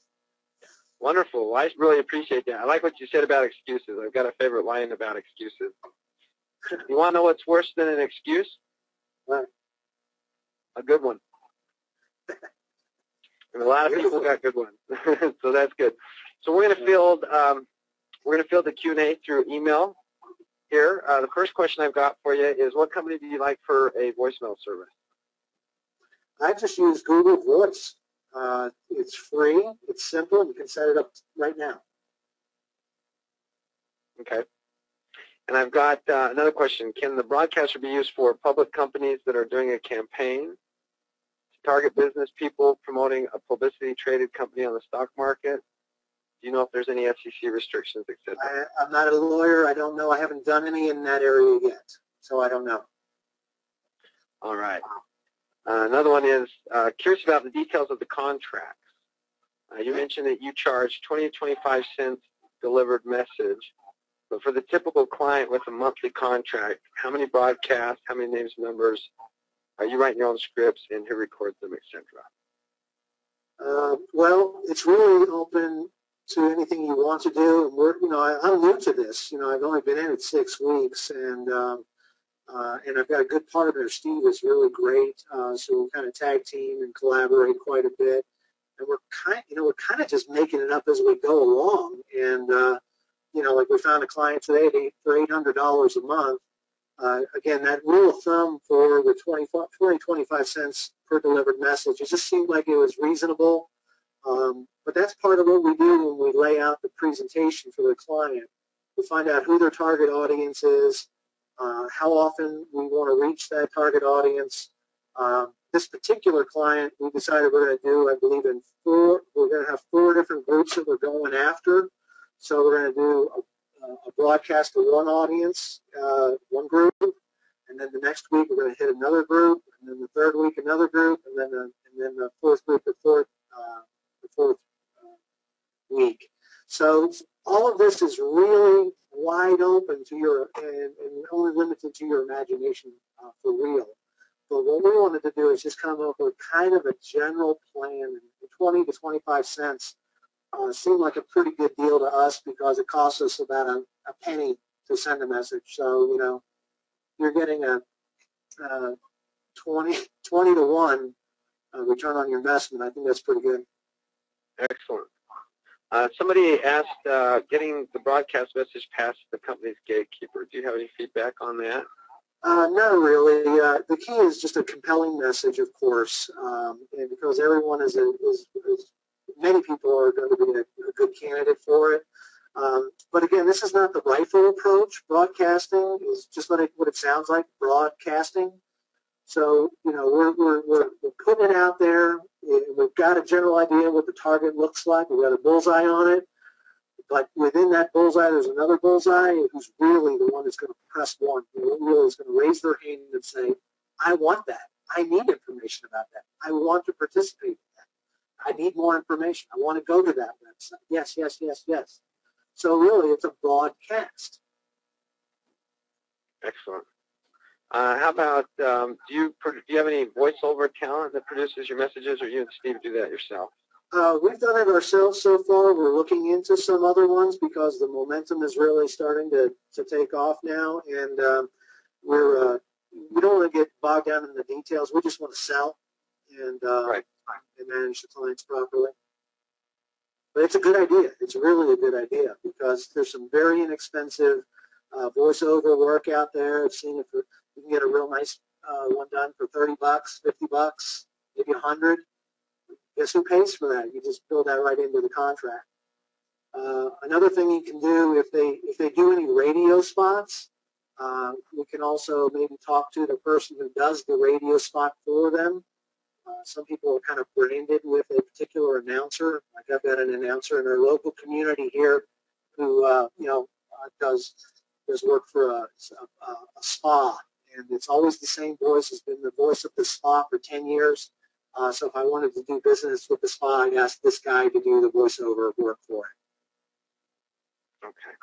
C: Wonderful. Well, I really appreciate that. I like what you said about excuses. I've got a favorite line about excuses. You want to know what's worse than an excuse?
B: What?
C: A good one. And a lot of people got good ones, so that's good. So we're going to field the Q&A through email here. The first question I've got for you is, what company do you like for a voicemail service?
B: I just use Google Voice. It's free. It's simple. You can set it up right now.
C: Okay. And I've got another question. Can the broadcaster be used for public companies that are doing a campaign to target business people promoting a publicity traded company on the stock market? Do you know if there's any FCC restrictions, etc.?
B: I'm not a lawyer. I don't know. I haven't done any in that area yet, so I don't know.
C: All right. Another one is curious about the details of the contracts. You mentioned that you charge 20 to 25 cents delivered message, but for the typical client with a monthly contract, how many broadcasts, how many names, numbers, are you writing your own scripts, and who records them, etc.?
B: Well, it's really open to anything you want to do. And I'm new to this. I've only been in it 6 weeks, and I've got a good partner. Steve is really great, so we kind of tag team and collaborate quite a bit. And we're kind of just making it up as we go along. And like we found a client today for $800 a month. Again, that rule of thumb for the 25 cents per delivered message, it just seemed like it was reasonable. But that's part of what we do when we lay out the presentation for the client. We find out who their target audience is, how often we want to reach that target audience. This particular client, we decided we're going to do, I believe, we're going to have 4 different groups that we're going after. So we're going to do a broadcast to one audience, one group, and then the next week we're going to hit another group, and then the third week another group, and then the fourth group the fourth week. So all of this is really wide open to your and only limited to your imagination for real. But what we wanted to do is just come up with kind of a general plan. 20 to 25 cents seemed like a pretty good deal to us because it costs us about a penny to send a message. So, you're getting a 20 to 1 return on your investment. I think that's pretty good.
C: Excellent. Somebody asked, getting the broadcast message past the company's gatekeeper. Do you have any feedback on that?
B: Not really. The key is just a compelling message, of course, and because everyone is many people are going to be a good candidate for it. But again, this is not the rifle approach. Broadcasting is just what it sounds like, broadcasting. So, we're putting it out there. We've got a general idea what the target looks like. We've got a bullseye on it. But within that bullseye, there's another bullseye who's really the one that's going to press one. Who really is going to raise their hand and say, I want that. I need information about that. I want to participate in that. I need more information. I want to go to that website. Yes, yes, yes, yes. So really, it's a broadcast.
C: Excellent. How about, do you have any voiceover talent that produces your messages, or you and Steve do that yourself?
B: We've done it ourselves so far. We're looking into some other ones because the momentum is really starting to take off now, and we don't want to get bogged down in the details. We just want to sell and manage the clients properly. But it's a good idea. It's really a good idea because there's some very inexpensive voiceover work out there. I've seen it for, you can get a real nice one done for $30, $50, maybe $100. Guess who pays for that? You just build that right into the contract. Another thing you can do, if they do any radio spots, we can also maybe talk to the person who does the radio spot for them. Some people are kind of branded with a particular announcer. Like I've got an announcer in our local community here who does work for a spa, and it's always the same voice. Has been the voice of the spa for 10 years. So if I wanted to do business with the spa, I'd ask this guy to do the voiceover work for it.
C: Okay.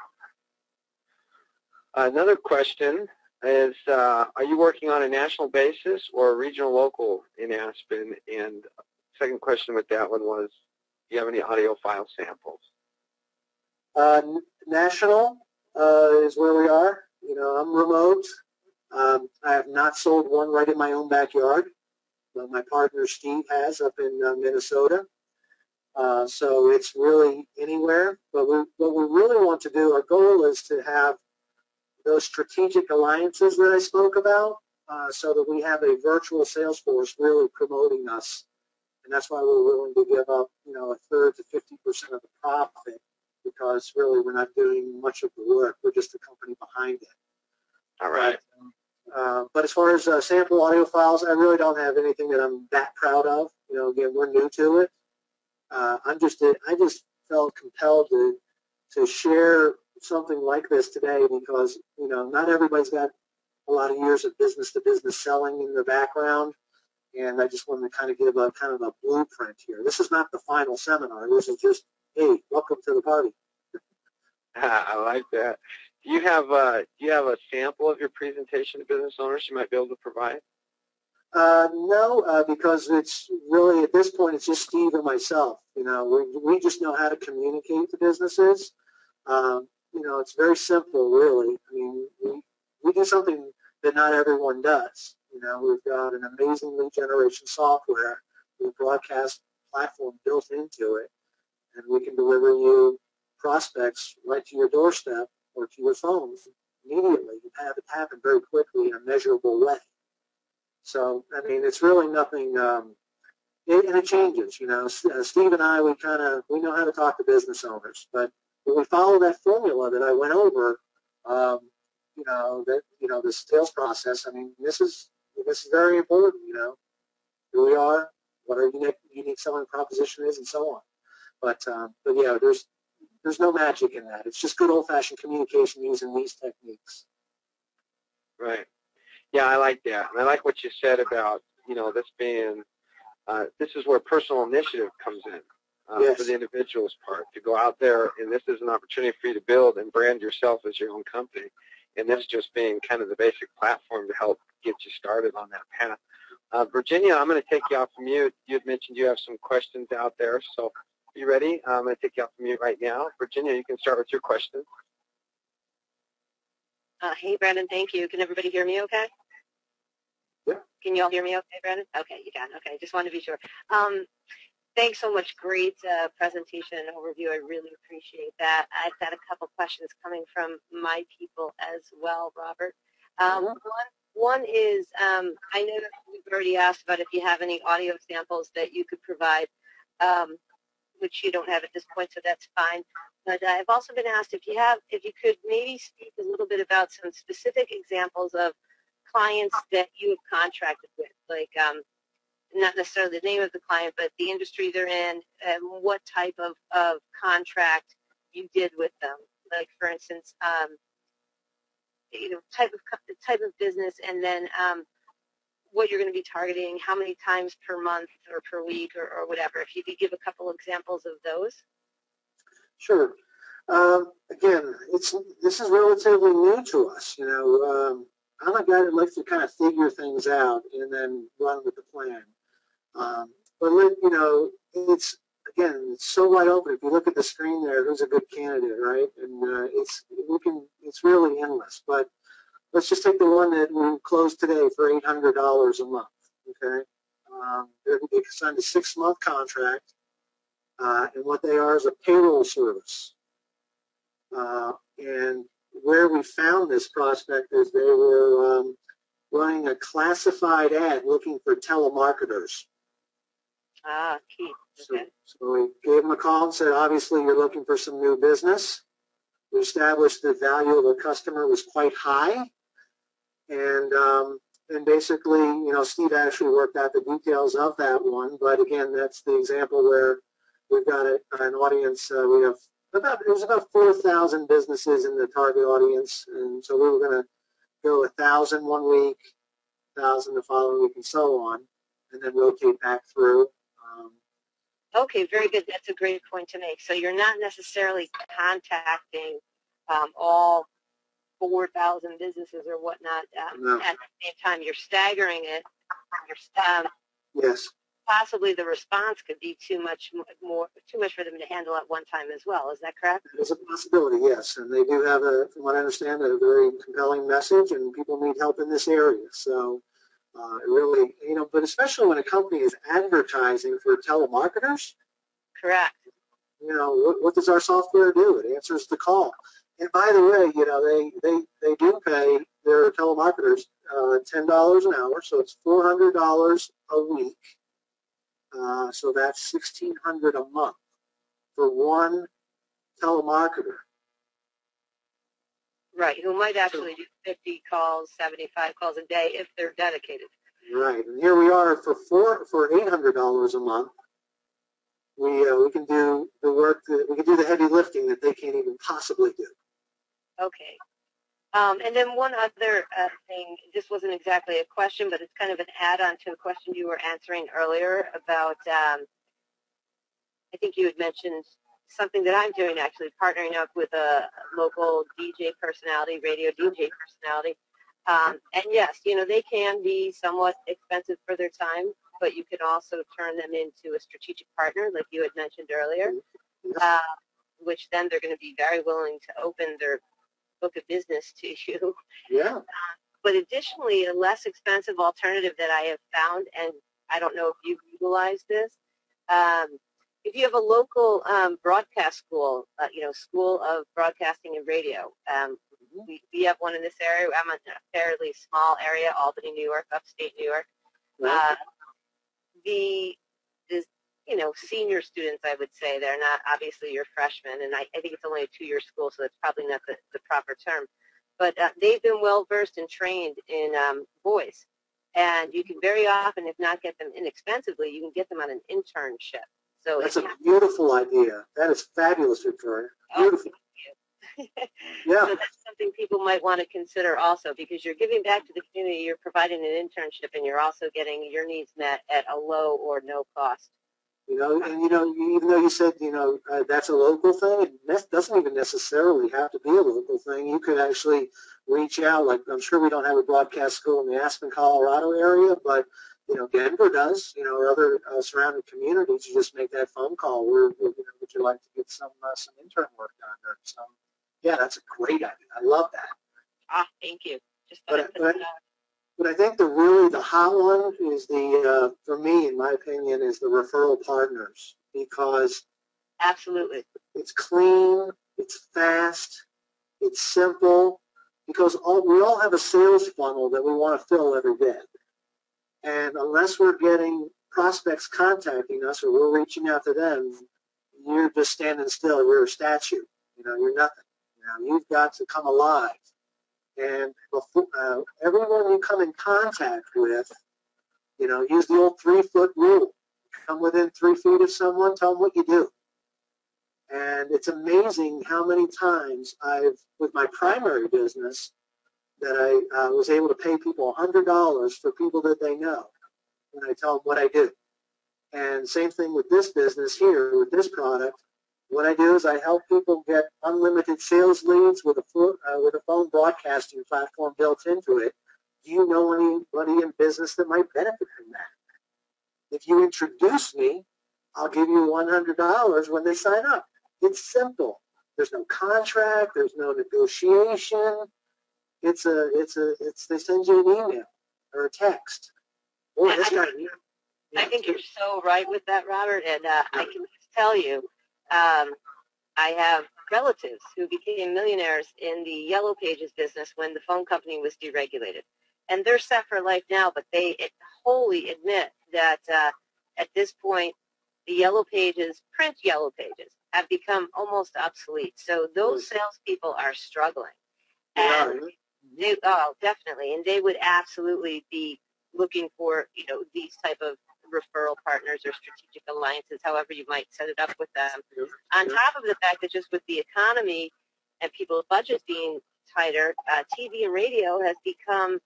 C: Another question is, are you working on a national basis or a regional local in Aspen? And second question with that one was, do you have any audio file samples?
B: National is where we are. I'm remote. I have not sold one right in my own backyard. But my partner Steve has up in Minnesota. So it's really anywhere. But what we really want to do, our goal is to have those strategic alliances that I spoke about so that we have a virtual sales force really promoting us. And that's why we're willing to give up, a third to 50% of the profit that because really we're not doing much of the work. We're just the company behind it.
C: All right.
B: But as far as sample audio files, I really don't have anything that I'm that proud of. You know, again, we're new to it. I just felt compelled to share something like this today because, you know, not everybody's got a lot of years of business-to-business selling in the background, and I just wanted to kind of give a kind of a blueprint here. This is not the final seminar. This is just, hey, welcome to the party.
C: I like that. Do you have a sample of your presentation to business owners you might be able to provide?
B: No, because it's really, at this point, it's just Steve and myself. You know, we just know how to communicate to businesses. You know, it's very simple, really. I mean, we do something that not everyone does. You know, we've got an amazing lead generation software with a broadcast platform built into it, and we can deliver you prospects right to your doorstep or to your phone immediately. You have it happen very quickly in a measurable way. So, I mean, it's really nothing, and it changes, you know. Steve and I, we know how to talk to business owners, but when we follow that formula that I went over, you know, the sales process, I mean, this is very important, you know, who we are, what our unique selling proposition is, and so on. But yeah, there's no magic in that. It's just good old-fashioned communication using these techniques.
C: Right. Yeah, I like that. And I like what you said about, you know, this being, this is where personal initiative comes in
B: Yes.
C: for the individual's part, to go out there, and this is an opportunity for you to build and brand yourself as your own company. And this just being kind of the basic platform to help get you started on that path. Virginia, I'm going to take you off mute. You had mentioned you have some questions out there, so are you ready? I'm going to take you off mute right now. Virginia, you can start with your question.
D: Hey, Brandon, thank you. Can everybody hear me okay?
B: Yeah.
D: Can you all hear me okay, Brandon? Okay, you can. Okay, just wanted to be sure. Thanks so much. Great presentation and overview. I really appreciate that. I've got a couple questions coming from my people as well, Robert. One is, I know that we've already asked about if you have any audio samples that you could provide, which you don't have at this point, so that's fine. But I've also been asked if you could maybe speak a little bit about some specific examples of clients that you have contracted with, like not necessarily the name of the client, but the industry they're in, and what type of contract you did with them. Like, for instance, you know, type of business, and then what you're going to be targeting, how many times per month or per week or whatever. If you could give a couple examples of those.
B: Sure. Again, this is relatively new to us. You know, I'm a guy that likes to kind of figure things out and then run with the plan. But you know, it's so wide open. If you look at the screen there, who's a good candidate, right? And it's really endless. But let's just take the one that we closed today for $800 a month. Okay, they signed a 6-month contract, and what they are is a payroll service. And where we found this prospect is they were running a classified ad looking for telemarketers.
D: Key. Okay.
B: So we gave them a call and said, obviously, you're looking for some new business. We established the value of a customer was quite high. And basically, you know, Steve actually worked out the details of that one. But again, that's the example where we've got an audience. We have about 4,000 businesses in the target audience. And so we were going to go 1,000 one week, 1,000 the following week, and so on, and then rotate back through.
D: Okay, very good. That's a great point to make. So you're not necessarily contacting all 4,000 businesses or whatnot
B: No.
D: at the same time. You're staggering it.
B: Yes.
D: Possibly the response could be too much for them to handle at one time as well. Is that correct?
B: There's a possibility, yes. And they do have, from what I understand, a very compelling message, and people need help in this area. So really, you know, but especially when a company is advertising for telemarketers.
D: Correct.
B: You know, what does our software do? It answers the call. And by the way, you know, they do pay their telemarketers $10 an hour, so it's $400 a week. So that's $1,600 a month for one telemarketer.
D: Right, who might actually do 50 calls, 75 calls a day if they're dedicated.
B: Right, and here we are for $800 a month. We can do the work we can do the heavy lifting that they can't even possibly do.
D: Okay. And then one other thing, this wasn't exactly a question, but it's kind of an add-on to a question you were answering earlier about, I think you had mentioned something that I'm doing actually, partnering up with a local DJ personality, radio DJ personality. And yes, you know, they can be somewhat expensive for their time, but you can also turn them into a strategic partner, like you had mentioned earlier, which then they're going to be very willing to open their book of business to you.
B: Yeah.
D: But additionally, a less expensive alternative that I have found, and I don't know if you've utilized this, if you have a local broadcast school, you know, School of Broadcasting and Radio, we have one in this area. I'm in a fairly small area, Albany, New York, upstate New York.
B: Right.
D: The you know, senior students, I would say, they're not obviously your freshmen, and I think it's only a 2-year school, so that's probably not the proper term. But they've been well-versed and trained in voice. And you can very often, if not get them inexpensively, you can get them on an internship. So
B: that's a beautiful idea. That is fabulous, Victoria. Beautiful. Yeah.
D: So that's something people might want to consider also, because you're giving back to the community, you're providing an internship, and you're also getting your needs met at a low or no cost.
B: You know, and you know, even though you said, you know, that's a local thing, it doesn't even necessarily have to be a local thing. You could actually reach out. Like, I'm sure we don't have a broadcast school in the Aspen, Colorado area, but you know, Denver does. You know, or other surrounding communities. You just make that phone call. You know, would you like to get some intern work done or some? Yeah, that's a great idea. I love that.
D: Thank you. Just
B: But I think the hot one is for me, in my opinion, is the referral partners, because
D: absolutely,
B: it's clean, it's fast, it's simple, because we all have a sales funnel that we want to fill every day. And unless we're getting prospects contacting us or we're reaching out to them, you're just standing still. You're a statue. You know, you're nothing. You know, you've got to come alive. And everyone you come in contact with, you know, use the old 3-foot rule. Come within 3 feet of someone, tell them what you do. And it's amazing how many times with my primary business, that I was able to pay people $100 for people that they know when I tell them what I do. And same thing with this business here, with this product. What I do is I help people get unlimited sales leads with a phone broadcasting platform built into it. Do you know anybody in business that might benefit from that? If you introduce me, I'll give you $100 when they sign up. It's simple. There's no contract. There's no negotiation. They send you an email or a text. Boy, this guy.
D: I think you're so right with that, Robert. And I can tell you, I have relatives who became millionaires in the Yellow Pages business when the phone company was deregulated. And they're set for life now, but they wholly admit that at this point, the Yellow Pages, print Yellow Pages, have become almost obsolete. So those salespeople are struggling. And definitely. And they would absolutely be looking for, you know, these type of referral partners or strategic alliances, however you might set it up with them. On top of the fact that just with the economy and people's budgets being tighter, TV and radio has become,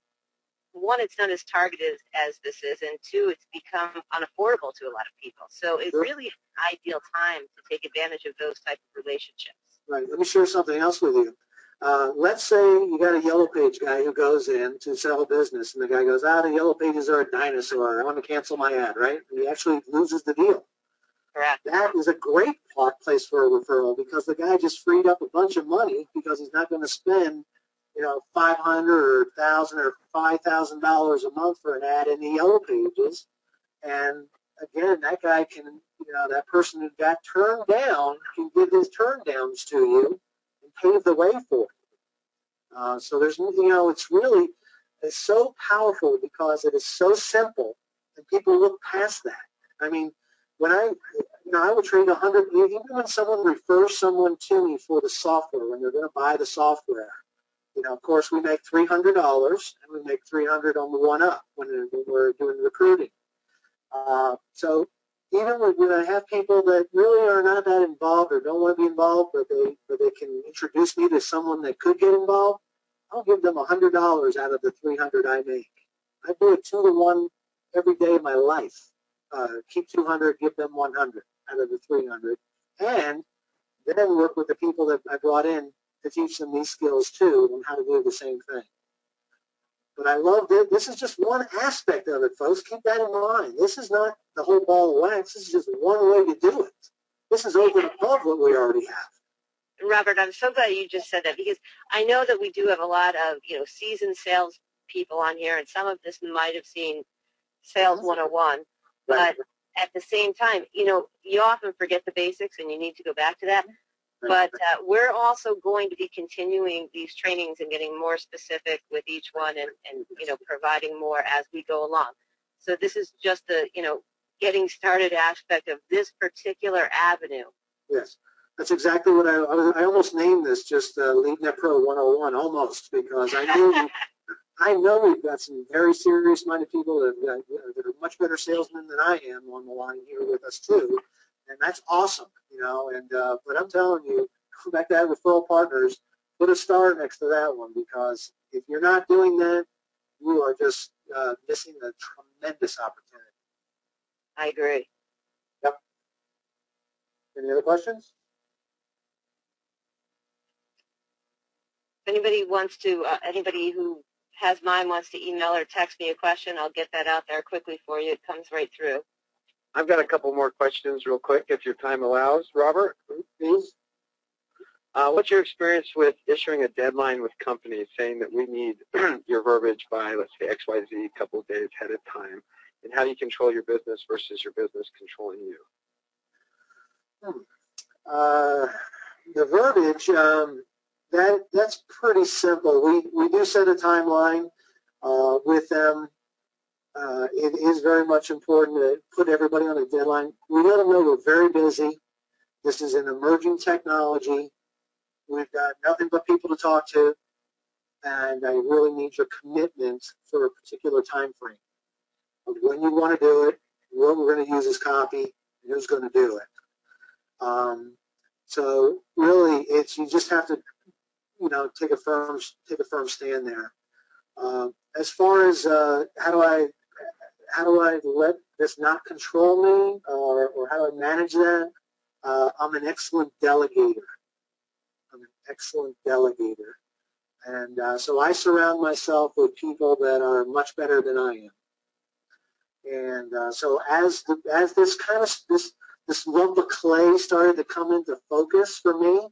D: one, it's not as targeted as this is, and two, it's become unaffordable to a lot of people. So it really is an ideal time to take advantage of those type of relationships. Right.
B: Let me share something else with you. Let's say you got a Yellow Page guy who goes in to sell a business, and the guy goes, the Yellow Pages are a dinosaur. I want to cancel my ad, right? And he actually loses the deal.
D: Correct.
B: That is a great place for a referral, because the guy just freed up a bunch of money because he's not going to spend, you know, $500 or $1,000 or $5,000 a month for an ad in the Yellow Pages. And again, that guy can, you know, that person who got turned down can give his turn downs to you and pave the way for it. So there's, you know, it's so powerful because it is so simple, and people look past that. I mean, when I would trade 100, even when someone refers someone to me for the software, when they're going to buy the software. Of course, we make $300, and we make $300 on the one-up when we're doing recruiting. So even when I have people that really are not that involved or don't want to be involved, but they can introduce me to someone that could get involved, I'll give them $100 out of the $300 I make. I do it 2 to 1 every day of my life. Keep 200, give them 100 out of the 300, and then work with the people that I brought in to teach them these skills too and how to do the same thing. But I love that this is just one aspect of it, folks. Keep that in mind. This is not the whole ball of wax. This is just one way to do it. This is over and above what we already have.
D: Robert, I'm so glad you just said that, because I know that we do have a lot of, seasoned sales people on here, and some of this might have seen Sales 101, but at the same time, you often forget the basics, and you need to go back to that. But we're also going to be continuing these trainings and getting more specific with each one, and providing more as we go along. So this is just the, getting started aspect of this particular avenue.
B: Yes, that's exactly what I almost named this just LeadNet Pro 101, almost, because I know we've got some very serious-minded people that are much better salesmen than I am on the line here with us too. And that's awesome, but I'm telling you, go back to that referral partners, put a star next to that one, because if you're not doing that, you are just missing a tremendous opportunity.
D: I agree.
B: Yep. Any other questions?
D: If anybody who has mine wants to email or text me a question, I'll get that out there quickly for you. It comes right through.
C: I've got a couple more questions real quick, if your time allows. Robert, please. What's your experience with issuing a deadline with companies saying that we need your verbiage by, let's say, XYZ a couple of days ahead of time? And how do you control your business versus your business controlling you?
B: The verbiage, that's pretty simple. We do set a timeline with them. It is very much important to put everybody on a deadline. We let them know we're very busy. This is an emerging technology. We've got nothing but people to talk to, and I really need your commitment for a particular time frame of when you want to do it, what we're going to use as copy, and who's going to do it. So really, you just have to, take a firm stand there. As far as how do I let this not control me, or how do I manage that? I'm an excellent delegator. And so I surround myself with people that are much better than I am. And so as this this lump of clay started to come into focus for me,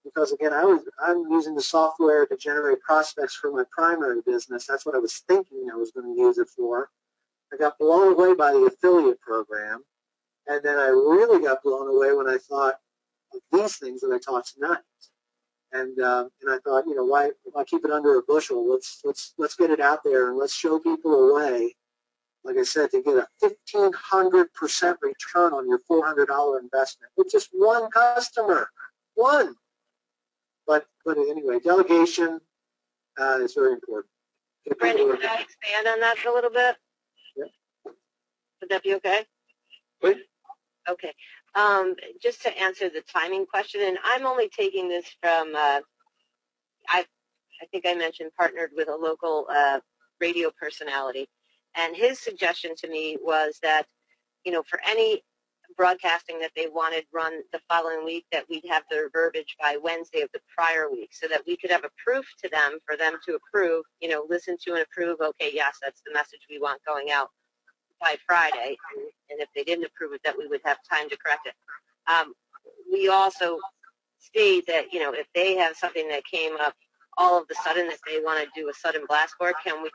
B: because again I'm using the software to generate prospects for my primary business. That's what I was thinking I was going to use it for. I got blown away by the affiliate program, and then I really got blown away when I thought of these things that I taught tonight. And I thought, why keep it under a bushel? Let's get it out there, and let's show people a way, like I said, to get a 1,500% return on your $400 investment with just one customer, one. But anyway, delegation is very important.
D: Brandon, can I expand on that a little bit?
B: Yeah.
D: Would that be okay?
C: Please.
D: Okay. Just to answer the timing question, and I'm only taking this from, I think I mentioned partnered with a local radio personality, and his suggestion to me was that, for any broadcasting that they wanted run the following week, that we'd have their verbiage by Wednesday of the prior week, so that we could have a proof to them for them to approve, listen to and approve, okay, yes, that's the message we want going out by Friday, and if they didn't approve it, that we would have time to correct it. We also state that, if they have something that came up all of a sudden that they want to do a sudden blast for, can we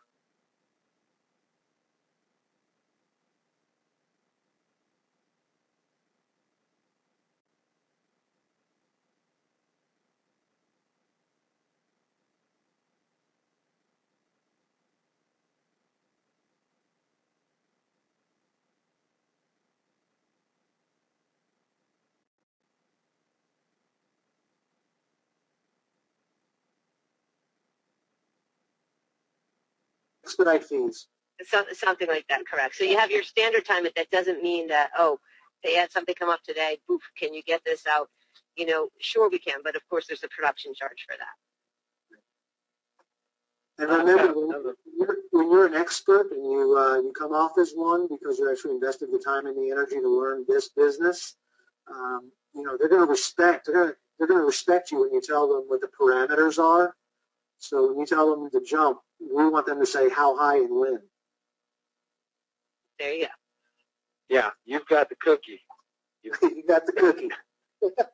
B: expedite fees.
D: Something like that, correct. So you have your standard time, but that doesn't mean that, oh, they had something come up today, poof, can you get this out? You know, sure we can, but of course there's a production charge for that.
B: And remember, when you're an expert and you come off as one because you actually invested the time and the energy to learn this business, you know, they're going to respect you when you tell them what the parameters are. So when you tell them to jump, we want them to say how high and when.
D: There you go.
C: Yeah, you've got the cookie.
B: You got the cookie.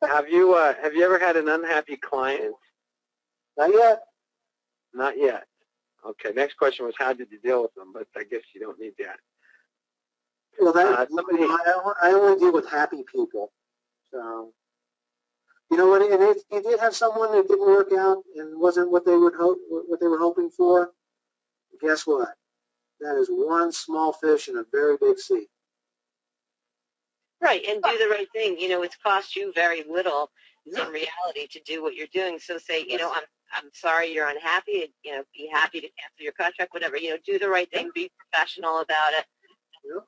C: Have you ever had an unhappy client?
B: Not yet.
C: Not yet. Okay. Next question was, how did you deal with them? But I guess you don't need that.
B: Well, I only deal with happy people. So, you know what? And if you did have someone that didn't work out and wasn't what they were hoping for, guess what? That is one small fish in a very big sea.
D: Right, and do the right thing. You know, it's cost you very little in reality to do what you're doing. So say, you know, I'm sorry you're unhappy. You know, be happy to cancel your contract, whatever. You know, do the right thing. Be professional about it.
B: Yeah.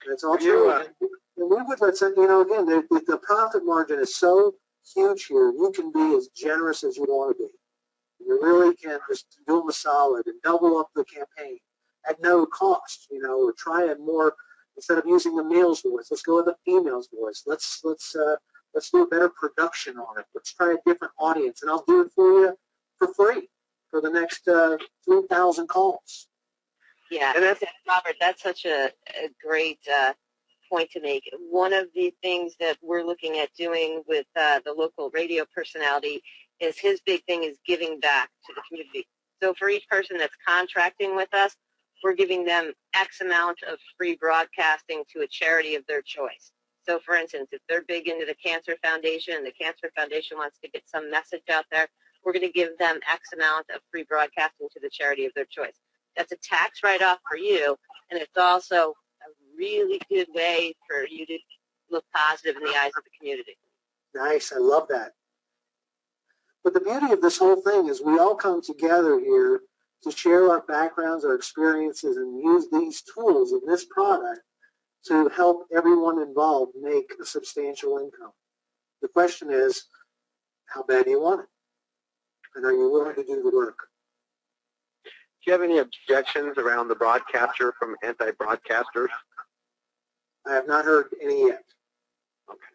B: That's all true. And we would let some, you know, again, the profit margin is so huge here. You can be as generous as you want to be. You really can just do them a solid and double up the campaign at no cost. You know, or try a more, instead of using the male's voice, let's go with the female's voice. Let's do a better production on it. Let's try a different audience, and I'll do it for you for free for the next 3,000 calls.
D: Yeah, and Robert, that's such a great point to make. One of the things that we're looking at doing with the local radio personality is his big thing is giving back to the community. So for each person that's contracting with us, we're giving them X amount of free broadcasting to a charity of their choice. So for instance, if they're big into the Cancer Foundation and the Cancer Foundation wants to get some message out there, we're going to give them X amount of free broadcasting to the charity of their choice. That's a tax write-off for you, and it's also a really good way for you to look positive in the eyes of the community.
B: Nice. I love that. But the beauty of this whole thing is we all come together here to share our backgrounds, our experiences, and use these tools of this product to help everyone involved make a substantial income. The question is, how bad do you want it? And are you willing to do the work?
C: Do you have any objections around the broadcaster from anti-broadcasters?
B: I have not heard any yet.
C: Okay.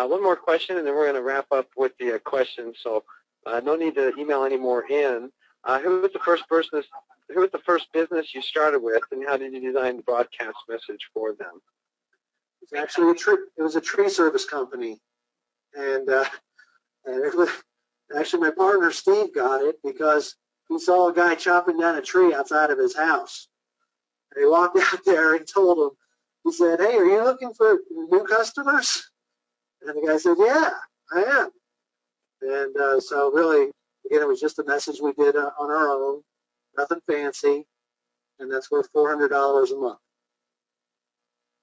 C: One more question, and then we're going to wrap up with the questions. So no need to email any more in. Who was the first business you started with, and how did you design the broadcast message for them?
B: It's actually it was a tree service company, and it was actually my partner Steve got it because he saw a guy chopping down a tree outside of his house, and he walked out there and told him, he said, "Hey, are you looking for new customers?" And the guy said, "Yeah, I am." And so really, again, it was just a message we did on our own, nothing fancy, and that's worth $400 a month.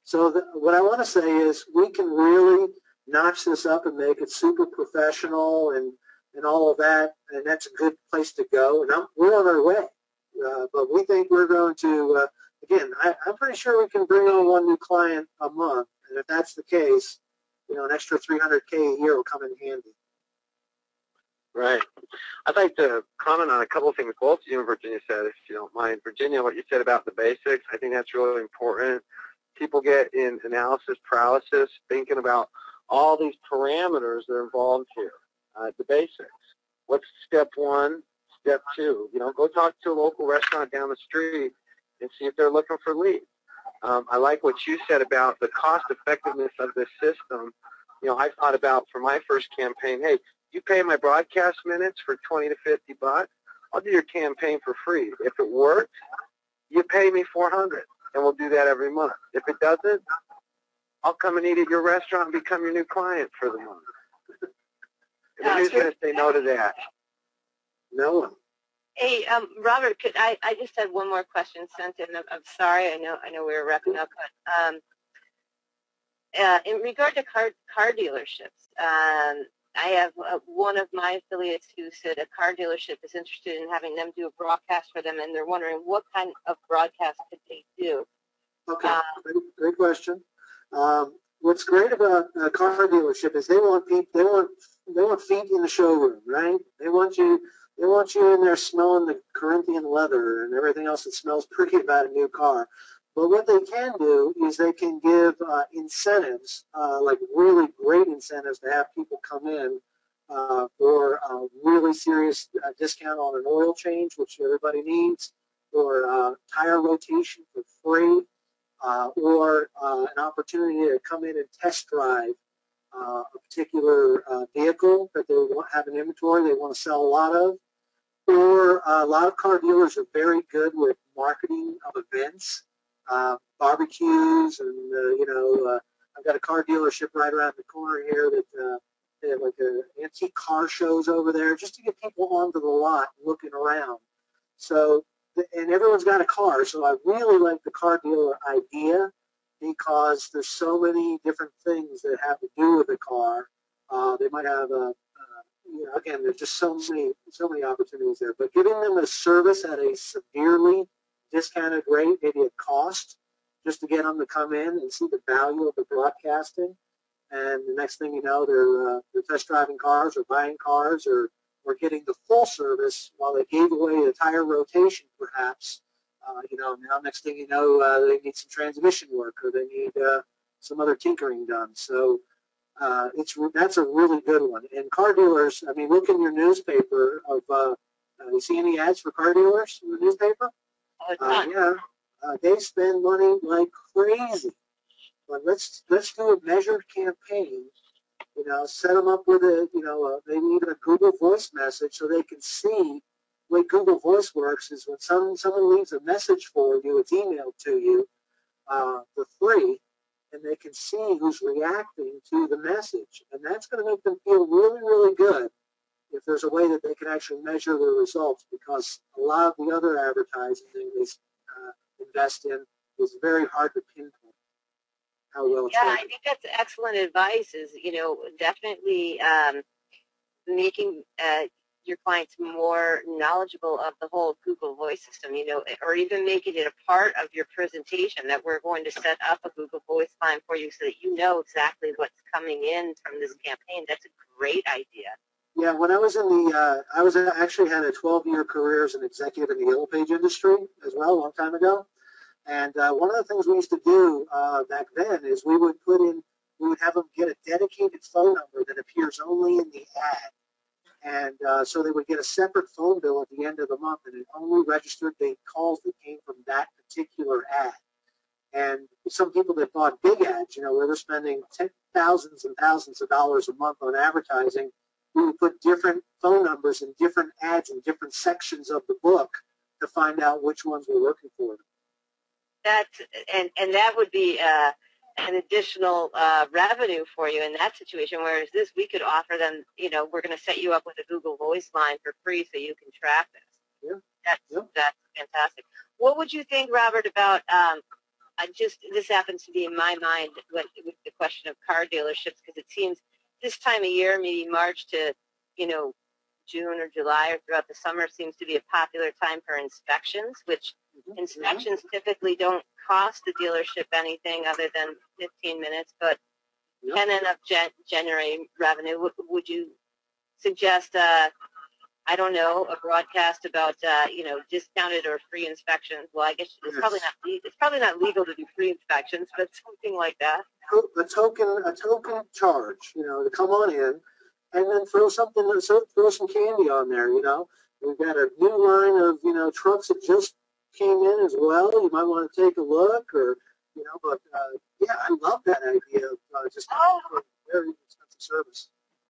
B: So what I want to say is we can really notch this up and make it super professional and all of that, and that's a good place to go. And we're on our way, but we think we're going to, again, I'm pretty sure we can bring on one new client a month, and if that's the case, you know, an extra $300K a year will come in handy.
C: Right. I'd like to comment on a couple of things both you and Virginia said, if you don't mind. Virginia, what you said about the basics, I think that's really important. People get in analysis paralysis thinking about all these parameters that are involved here. The basics. What's step one, step two? You know, go talk to a local restaurant down the street and see if they're looking for leads. I like what you said about the cost effectiveness of this system. You know, I thought about for my first campaign, hey, you pay my broadcast minutes for $20 to $50. I'll do your campaign for free. If it works, you pay me $400, and we'll do that every month. If it doesn't, I'll come and eat at your restaurant and become your new client for the month. And who's going to say no to that? No one.
D: Hey, Robert, I just had one more question sent in. I'm sorry, I know we were wrapping up, but in regard to car dealerships, I have one of my affiliates who said a car dealership is interested in having them do a broadcast for them, and they're wondering what kind of broadcast could they do.
B: Okay, great question. What's great about a car dealership is they want feet in the showroom, right? They want you in there smelling the Corinthian leather and everything else that smells pretty about a new car. But what they can do is they can give incentives, like really great incentives to have people come in for a really serious discount on an oil change, which everybody needs, or tire rotation for free, or an opportunity to come in and test drive a particular vehicle that they have an inventory they want to sell a lot of. Or a lot of car dealers are very good with marketing of events. Barbecues, and I've got a car dealership right around the corner here that they have like antique car shows over there just to get people onto the lot looking around. So, and everyone's got a car, so I really like the car dealer idea because there's so many different things that have to do with the car. They might have again, there's just so many opportunities there. But giving them a service at a severely discounted rate, maybe at cost, just to get them to come in and see the value of the broadcasting. And the next thing you know, they're test driving cars or buying cars or getting the full service while they gave away the tire rotation, perhaps. Now next thing you know, they need some transmission work or they need some other tinkering done. So that's a really good one. And car dealers, I mean, look in your newspaper of, you see any ads for car dealers in the newspaper? Yeah, they spend money like crazy. But let's do a measured campaign. Set them up with maybe even a Google Voice message so they can see. The way Google Voice works is when someone leaves a message for you, it's emailed to you for free, and they can see who's reacting to the message, and that's going to make them feel really, really good. If there's a way that they can actually measure the results, because a lot of the other advertising they invest in is very hard to pinpoint how well it's working.
D: I think that's excellent advice. Is definitely making your clients more knowledgeable of the whole Google Voice system. Or even making it a part of your presentation that we're going to set up a Google Voice line for you so that you know exactly what's coming in from this campaign. That's a great idea.
B: Yeah, when I was I actually had a 12-year career as an executive in the Yellow Page industry as well, a long time ago. And one of the things we used to do back then is we would have them get a dedicated phone number that appears only in the ad. And so they would get a separate phone bill at the end of the month, and it only registered the calls that came from that particular ad. And some people that bought big ads, where they're spending thousands and thousands of dollars a month on advertising, we would put different phone numbers in different ads in different sections of the book to find out which ones were working for them.
D: That would be an additional revenue for you in that situation. Whereas this, we could offer them, we're going to set you up with a Google Voice line for free so you can track this.
B: Yeah.
D: That's fantastic. What would you think, Robert, about this happens to be in my mind with the question of car dealerships, because it seems this time of year, maybe March to June or July or throughout the summer, seems to be a popular time for inspections, which inspections typically don't cost the dealership anything other than 15 minutes, but can end up generating revenue. Would you suggest, I don't know, a broadcast about discounted or free inspections? Well, I guess it's probably not legal to do free inspections, but something like that.
B: A token charge, to come on in, and then throw some candy on there. We've got a new line of trucks that just came in as well. You might want to take a look, or but I love that idea of just a very expensive service.